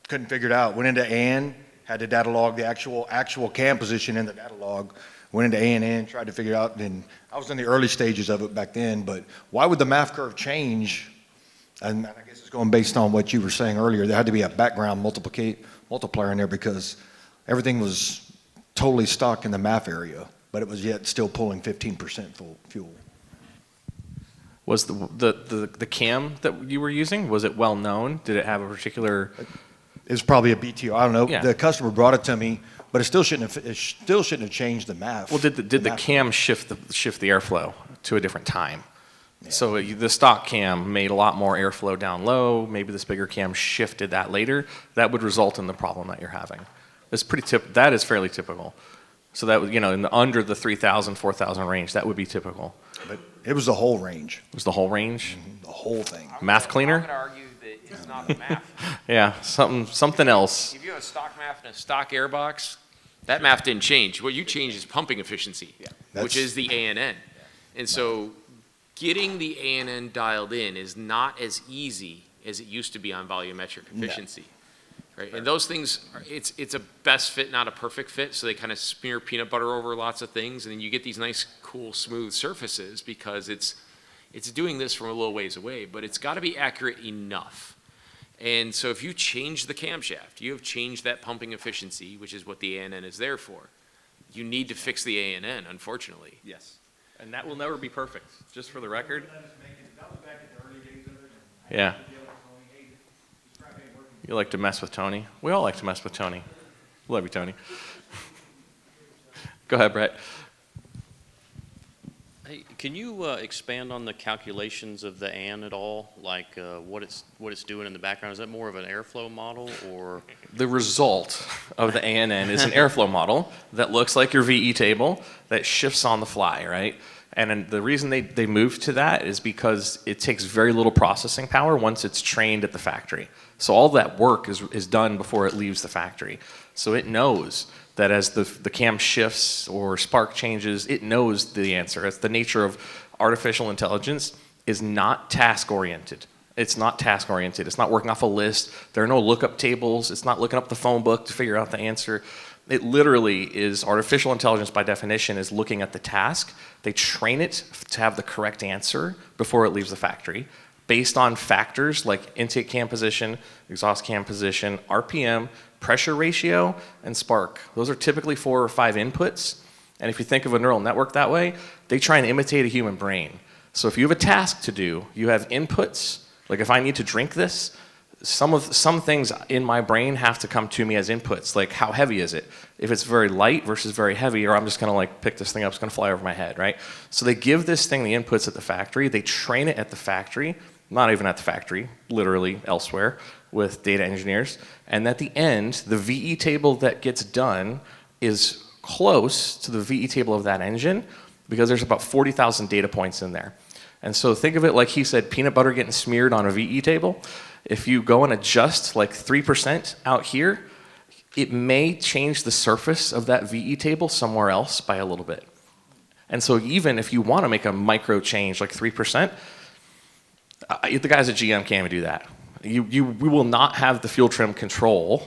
couldn't figure it out. Went into AN, had to data log the actual cam position in the data log. Went into ANN, tried to figure it out, and I was in the early stages of it back then, but why would the MAF curve change? And I guess it's going based on what you were saying earlier. There had to be a background multiplier in there because everything was totally stuck in the MAF area, but it was yet still pulling 15% full fuel. Was the cam that you were using, was it well known? Did it have a particular? It was probably a BTO. I don't know. Yeah. The customer brought it to me, but it still shouldn't have changed the MAF. Well, did the cam shift the airflow to a different time? Yeah. So the stock cam made a lot more airflow down low. Maybe this bigger cam shifted that later. That would result in the problem that you're having. That is fairly typical. So that was, in the under the 3,000, 4,000 range, that would be typical. But it was the whole range. It was the whole range? The whole thing. MAF cleaner? I'm going to argue that it's not a MAF. Yeah, something else. If you have a stock MAF and a stock airbox, that MAF didn't change. What you changed is pumping efficiency, which is the ANN. And so getting the ANN dialed in is not as easy as it used to be on volumetric efficiency. Right? And those things, it's a best fit, not a perfect fit, so they kind of smear peanut butter over lots of things, and then you get these nice, cool, smooth surfaces because it's doing this from a little ways away, but it's got to be accurate enough. And so if you change the camshaft, you have changed that pumping efficiency, which is what the ANN is there for. You need to fix the ANN, unfortunately. Yes. And that will never be perfect, just for the record. Yeah. You like to mess with Tony? We all like to mess with Tony. Love you, Tony. Go ahead, Brett. Hey, can you expand on the calculations of the AN at all? Like what it's doing in the background? Is that more of an airflow model or? The result of the ANN is an airflow model that looks like your VE table that shifts on the fly, right? And the reason they moved to that is because it takes very little processing power once it's trained at the factory. So all that work is done before it leaves the factory. So it knows that as the cam shifts or spark changes, it knows the answer. It's the nature of artificial intelligence is not task-oriented. It's not task-oriented. It's not working off a list. There are no lookup tables. It's not looking up the phone book to figure out the answer. It literally is artificial intelligence by definition is looking at the task. They train it to have the correct answer before it leaves the factory based on factors like intake cam position, exhaust cam position, RPM, pressure ratio, and spark. Those are typically 4 or 5 inputs. And if you think of a neural network that way, they try and imitate a human brain. So if you have a task to do, you have inputs. Like if I need to drink this, some things in my brain have to come to me as inputs, like how heavy is it? If it's very light versus very heavy, or I'm just gonna like pick this thing up, it's gonna fly over my head, right? So they give this thing the inputs at the factory, they train it at the factory, not even at the factory, literally elsewhere with data engineers, and at the end, the VE table that gets done is close to the VE table of that engine because there's about 40,000 data points in there. And so think of it like he said, peanut butter getting smeared on a VE table. If you go and adjust like 3% out here, it may change the surface of that VE table somewhere else by a little bit. And so even if you want to make a micro change like 3%, the guys at GM can't even do that. We will not have the fuel trim control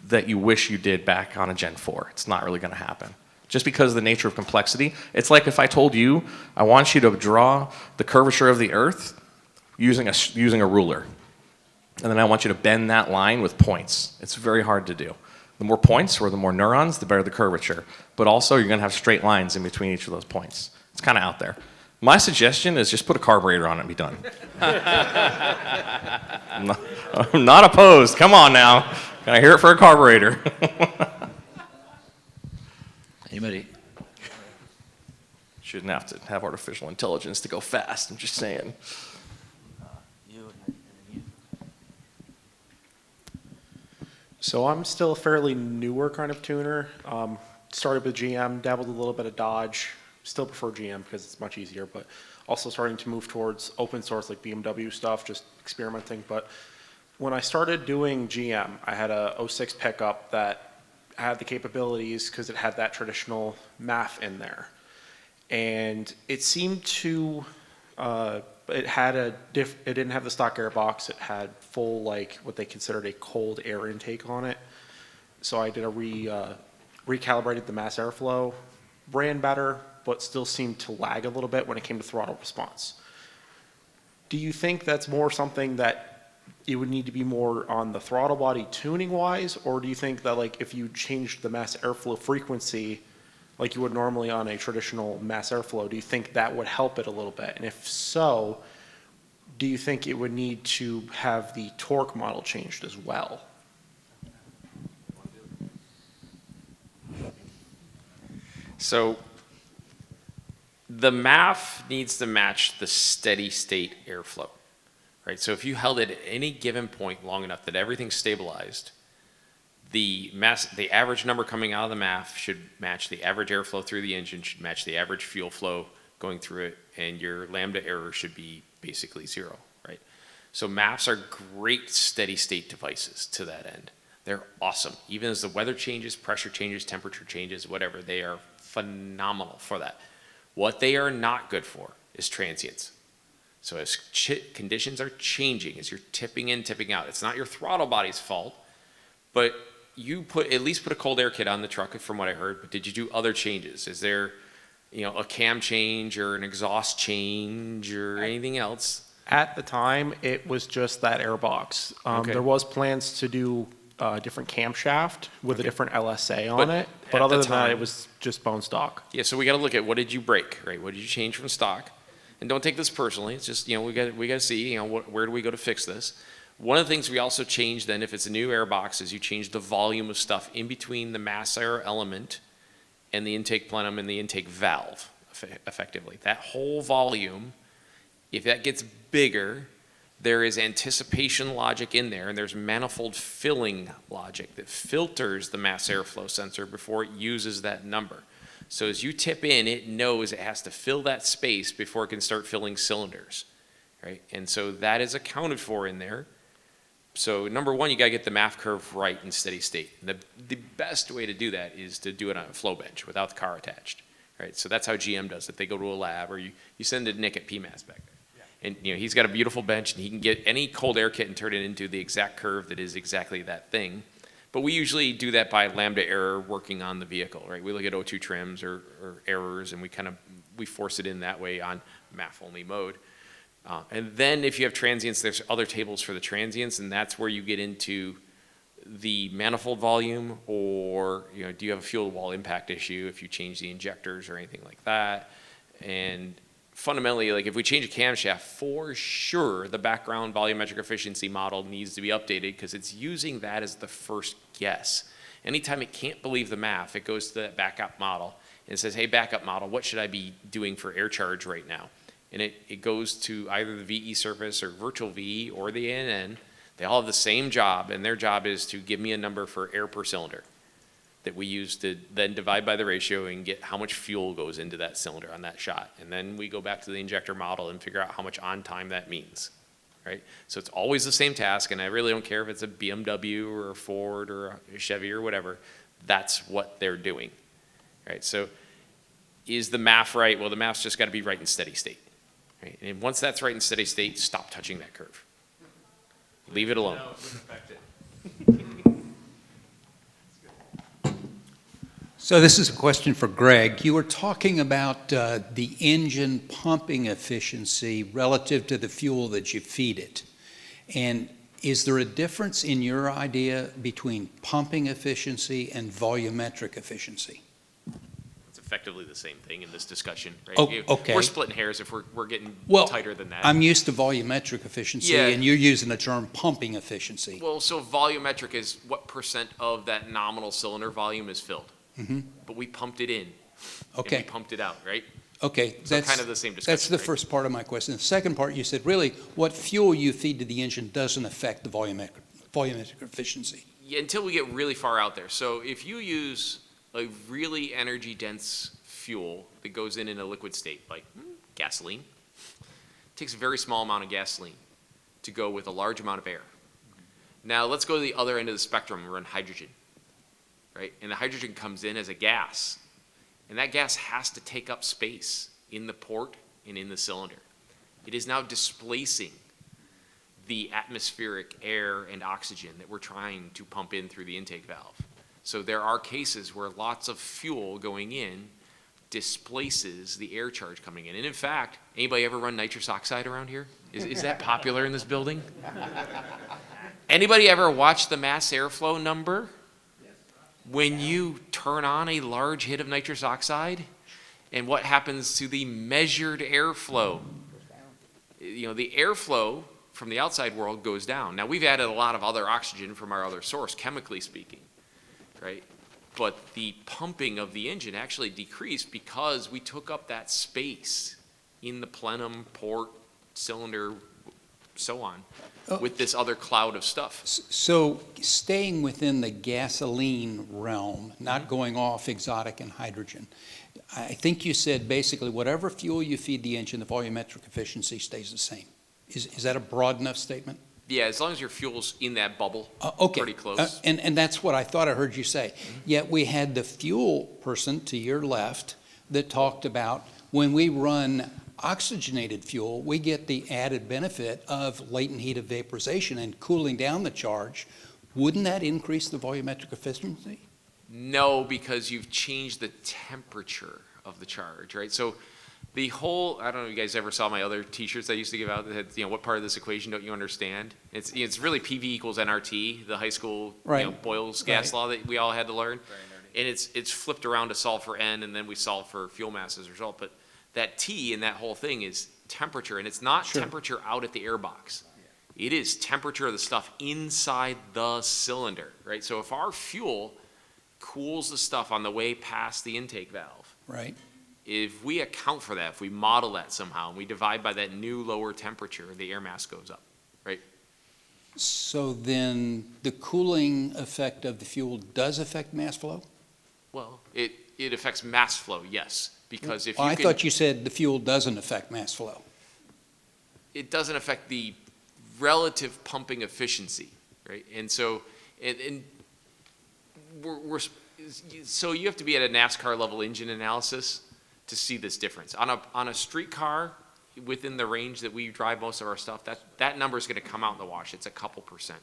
that you wish you did back on a Gen 4. It's not really going to happen. Just because of the nature of complexity. It's like if I told you, I want you to draw the curvature of the Earth using a ruler. And then I want you to bend that line with points. It's very hard to do. The more points or the more neurons, the better the curvature. But also you're going to have straight lines in between each of those points. It's kind of out there. My suggestion is just put a carburetor on it and be done. I'm not opposed. Come on now. Can I hear it for a carburetor? Anybody? Shouldn't have to have artificial intelligence to go fast. I'm just saying. So I'm still a fairly newer kind of tuner. Started with GM, dabbled a little bit of Dodge. Still prefer GM because it's much easier, but also starting to move towards open source like BMW stuff, just experimenting. But when I started doing GM, I had a '06 pickup that had the capabilities because it had that traditional MAF in there. And it seemed to, it didn't have the stock air box. It had full, like, what they considered a cold air intake on it. So I did recalibrated the mass airflow, ran better, but still seemed to lag a little bit when it came to throttle response. Do you think that's more something that it would need to be more on the throttle body tuning wise, or do you think that, like, if you changed the mass airflow frequency like you would normally on a traditional mass airflow, do you think that would help it a little bit? And if so, do you think it would need to have the torque model changed as well? So the MAF needs to match the steady state airflow, right? So if you held it at any given point long enough that everything's stabilized, the average number coming out of the MAF should match the average airflow through the engine, should match the average fuel flow going through it, and your lambda error should be basically zero, right? So MAFs are great steady state devices to that end. They're awesome. Even as the weather changes, pressure changes, temperature changes, whatever, they are phenomenal for that. What they are not good for is transients. So as conditions are changing, as you're tipping in, tipping out, it's not your throttle body's fault, but you at least put a cold air kit on the truck from what I heard, but did you do other changes? Is there, a cam change or an exhaust change or anything else? At the time, it was just that air box. Okay. There was plans to do a different camshaft with a different LSA on it, but other than that, it was just bone stock. Yeah, so we got to look at what did you break, right? What did you change from stock? And don't take this personally. It's just, we got to see, where do we go to fix this? One of the things we also change then, if it's a new air box, is you change the volume of stuff in between the mass air element and the intake plenum and the intake valve, effectively. That whole volume, if that gets bigger, there is anticipation logic in there, and there's manifold filling logic that filters the mass airflow sensor before it uses that number. So as you tip in, it knows it has to fill that space before it can start filling cylinders, right? And so that is accounted for in there. So number one, you got to get the MAF curve right in steady state. And the best way to do that is to do it on a flow bench without the car attached, right? So that's how GM does it. They go to a lab, or you send a Nick at PMAS back there. Yeah. And he's got a beautiful bench, and he can get any cold air kit and turn it into the exact curve that is exactly that thing. But we usually do that by lambda error working on the vehicle, right? We look at O2 trims or errors, and we force it in that way on MAF-only mode. And then if you have transients, there's other tables for the transients, and that's where you get into the manifold volume, or do you have a fuel wall impact issue if you change the injectors or anything like that. And fundamentally, like if we change a camshaft, for sure the background volumetric efficiency model needs to be updated because it's using that as the first guess. Anytime it can't believe the MAF, it goes to that backup model and says, hey, backup model, what should I be doing for air charge right now? And it goes to either the VE surface or virtual VE or the ANN. They all have the same job, and their job is to give me a number for air per cylinder that we use to then divide by the ratio and get how much fuel goes into that cylinder on that shot. And then we go back to the injector model and figure out how much on time that means, right? So it's always the same task, and I really don't care if it's a BMW or a Ford or a Chevy or whatever. That's what they're doing, right? So is the MAF right? Well, the MAF's just got to be right in steady state. Right? And once that's right in steady state, stop touching that curve. Leave it alone. So this is a question for Greg. You were talking about the engine pumping efficiency relative to the fuel that you feed it. And is there a difference in your idea between pumping efficiency and volumetric efficiency? Effectively the same thing in this discussion, right? Oh, okay. We're splitting hairs if we're getting tighter than that. I'm used to volumetric efficiency, Yeah. and you're using the term pumping efficiency. Well, so volumetric is what percent of that nominal cylinder volume is filled. Mm-hmm. But we pumped it in. Okay. And we pumped it out, right? Okay. So kind of the same discussion. That's the right? first part of my question. The second part, you said, really, what fuel you feed to the engine doesn't affect the volumetric volumetric efficiency? Yeah, until we get really far out there. So if you use a really energy dense fuel that goes in a liquid state, like gasoline, it takes a very small amount of gasoline to go with a large amount of air. Now let's go to the other end of the spectrum and run hydrogen, right? And the hydrogen comes in as a gas, and that gas has to take up space in the port and in the cylinder. It is now displacing the atmospheric air and oxygen that we're trying to pump in through the intake valve. So there are cases where lots of fuel going in displaces the air charge coming in. And in fact, anybody ever run nitrous oxide around here? Is that popular in this building? Anybody ever watch the mass airflow number? When you turn on a large hit of nitrous oxide, and what happens to the measured airflow? You know, the airflow from the outside world goes down. Now, we've added a lot of other oxygen from our other source, chemically speaking, right? But the pumping of the engine actually decreased because we took up that space in the plenum, port, cylinder, so on, with this other cloud of stuff. So staying within the gasoline realm, not going off exotic and hydrogen, I think you said basically whatever fuel you feed the engine, the volumetric efficiency stays the same. Is that a broad enough statement? Yeah, as long as your fuel's in that bubble, okay. pretty close. And that's what I thought I heard you say. Yet we had the fuel person to your left that talked about when we run oxygenated fuel, we get the added benefit of latent heat of vaporization and cooling down the charge. Wouldn't that increase the volumetric efficiency? No, because you've changed the temperature of the charge, right? So the whole, I don't know if you guys ever saw my other t-shirts I used to give out that had, you know, what part of this equation don't you understand? It's really PV equals nRT, the high school, right. You know, Boyle's gas law that we all had to learn. And it's flipped around to solve for N, and then we solve for fuel mass as a result. But that T in that whole thing is temperature, and it's not temperature out at the air box. It is temperature of the stuff inside the cylinder, right? So if our fuel cools the stuff on the way past the intake valve, right? If we account for that, if we model that somehow, and we divide by that new lower temperature, the air mass goes up, right? So then the cooling effect of the fuel does affect mass flow? Well, it affects mass flow, yes, because if you I thought you said the fuel doesn't affect mass flow. It doesn't affect the relative pumping efficiency, right? And so, so you have to be at a NASCAR level engine analysis to see this difference. On a street car, within the range that we drive most of our stuff, that number is going to come out in the wash. It's a couple percent.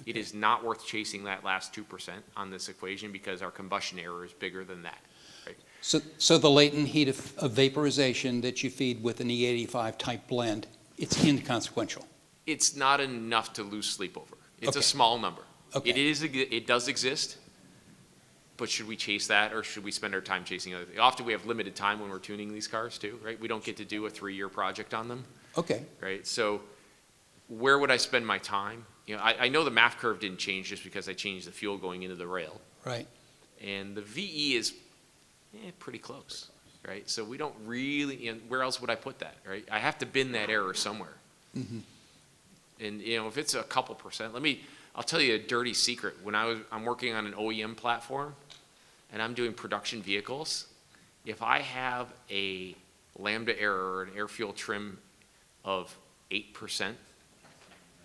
Okay. It is not worth chasing that last 2% on this equation because our combustion error is bigger than that. Right? So the latent heat of vaporization that you feed with an E85 type blend, it's inconsequential. It's not enough to lose sleep over. It's okay. a small number. Okay. It does exist, but should we chase that or should we spend our time chasing other things? Often we have limited time when we're tuning these cars too, right? We don't get to do a 3-year project on them. Okay. Right, so where would I spend my time? You know, I know the MAF curve didn't change just because I changed the fuel going into the rail. Right. And the VE is pretty close, right? So we don't really, you know, where else would I put that, right? I have to bin that error somewhere. Mm-hmm. And, you know, if it's a couple percent, I'll tell you a dirty secret. When I'm working on an OEM platform and I'm doing production vehicles, if I have a lambda error or an air fuel trim of 8%,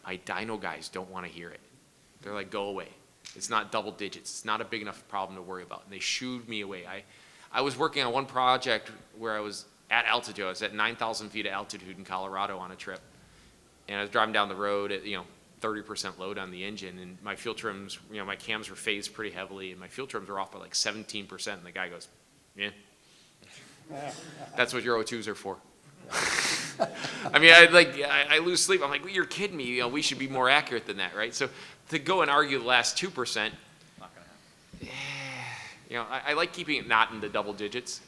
my dyno guys don't want to hear it. They're like, go away. It's not double digits. It's not a big enough problem to worry about. And they shooed me away. I was working on one project where I was at altitude. I was at 9,000 feet of altitude in Colorado on a trip. And I was driving down the road at, 30% load on the engine. And my fuel trims, my cams were phased pretty heavily. And my fuel trims were off by like 17%. And the guy goes, yeah. That's what your O2s are for. I mean, I lose sleep. I'm like, well, you're kidding me. We should be more accurate than that, right? So to go and argue the last 2%, not gonna happen. I like keeping it not in the double digits.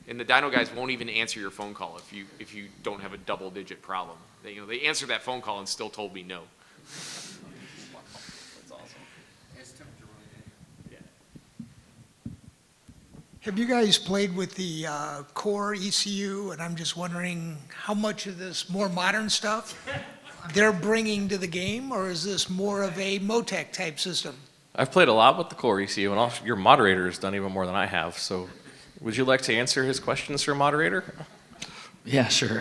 And the dyno guys won't even answer your phone call if you don't have a double digit problem. They answered that phone call and still told me no. That's awesome. It's temperature related. Yeah. Have you guys played with the core ECU? And I'm just wondering how much of this more modern stuff they're bringing to the game, or is this more of a Motec type system? I've played a lot with the core ECU, and your moderator has done even more than I have. So, would you like to answer his questions, Sir Moderator? Yeah, sure.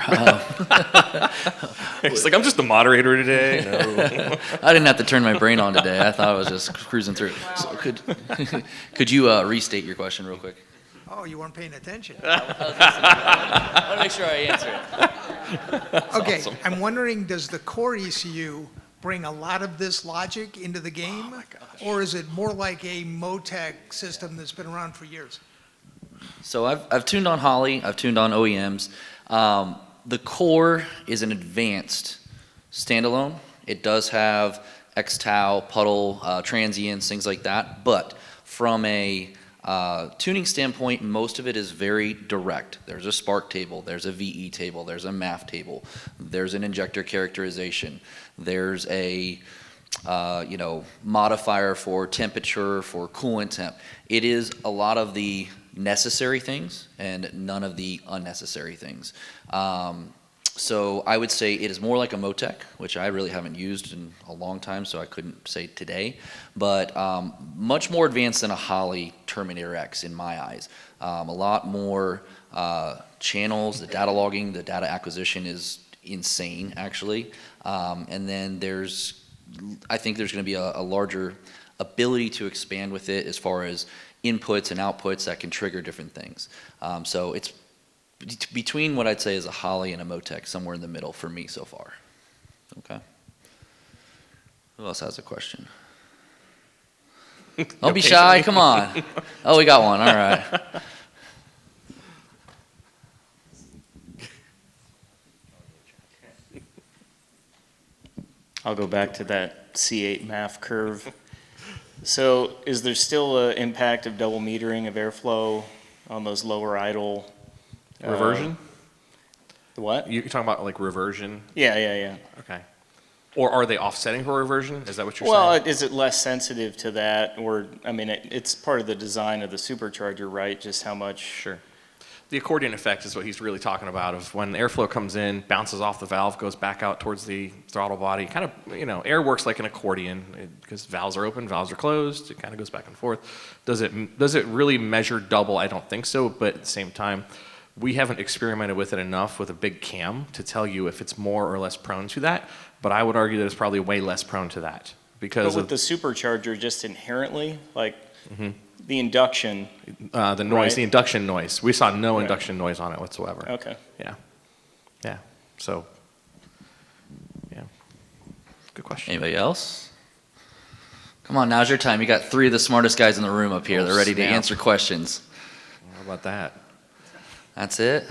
He's like, I'm just the moderator today. No. I didn't have to turn my brain on today. I thought I was just cruising through. So could you restate your question real quick? Oh, you weren't paying attention. I want to make sure I answer it. Okay, awesome. I'm wondering, does the core ECU bring a lot of this logic into the game? Or is it more like a Motec system that's been around for years? So I've tuned on Holley, I've tuned on OEMs. The core is an advanced standalone. It does have X-Tau, puddle, transients, things like that. But from a tuning standpoint, most of it is very direct. There's a spark table, there's a VE table, there's a MAF table, there's an injector characterization, there's a modifier for temperature, for coolant temp. It is a lot of the necessary things and none of the unnecessary things. So I would say it is more like a Motec, which I really haven't used in a long time, so I couldn't say today, but much more advanced than a Holley Terminator X in my eyes. A lot more channels, the data logging, the data acquisition is insane, actually. And then I think there's going to be a larger ability to expand with it as far as inputs and outputs that can trigger different things. So it's between what I'd say is a Holley and a Motec, somewhere in the middle for me so far. Okay. Who else has a question? Don't be shy, come on. Oh, we got one, all right. I'll go back to that C8 MAF curve. So is there still an impact of double metering of airflow on those lower idle? Reversion? What? You're talking about like reversion? Yeah. Okay. Or are they offsetting for reversion? Is that what you're saying? Well, is it less sensitive to that? Or, I mean, it's part of the design of the supercharger, right? Just how much? Sure. The accordion effect is what he's really talking about, of when airflow comes in, bounces off the valve, goes back out towards the throttle body. Kind of, air works like an accordion because valves are open, valves are closed. It kind of goes back and forth. Does it really measure double? I don't think so, but at the same time, we haven't experimented with it enough with a big cam to tell you if it's more or less prone to that, but I would argue that it's probably way less prone to that. Because but with the supercharger, just inherently, like the induction. The noise, right? The induction noise. We saw no induction noise on it whatsoever. Okay. Yeah. So, yeah. Good question. Anybody else? Come on, now's your time. You got 3 of the smartest guys in the room up here. They're ready to answer questions. How about that? That's it?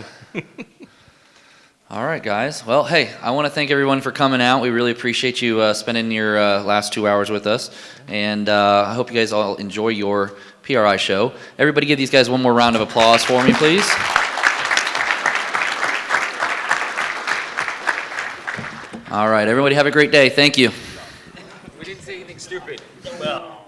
All right, guys. Well, hey, I want to thank everyone for coming out. We really appreciate you spending your last 2 hours with us. And I hope you guys all enjoy your PRI show. Everybody give these guys one more round of applause for me, please. All right, everybody have a great day. Thank you. We didn't say anything stupid. Well.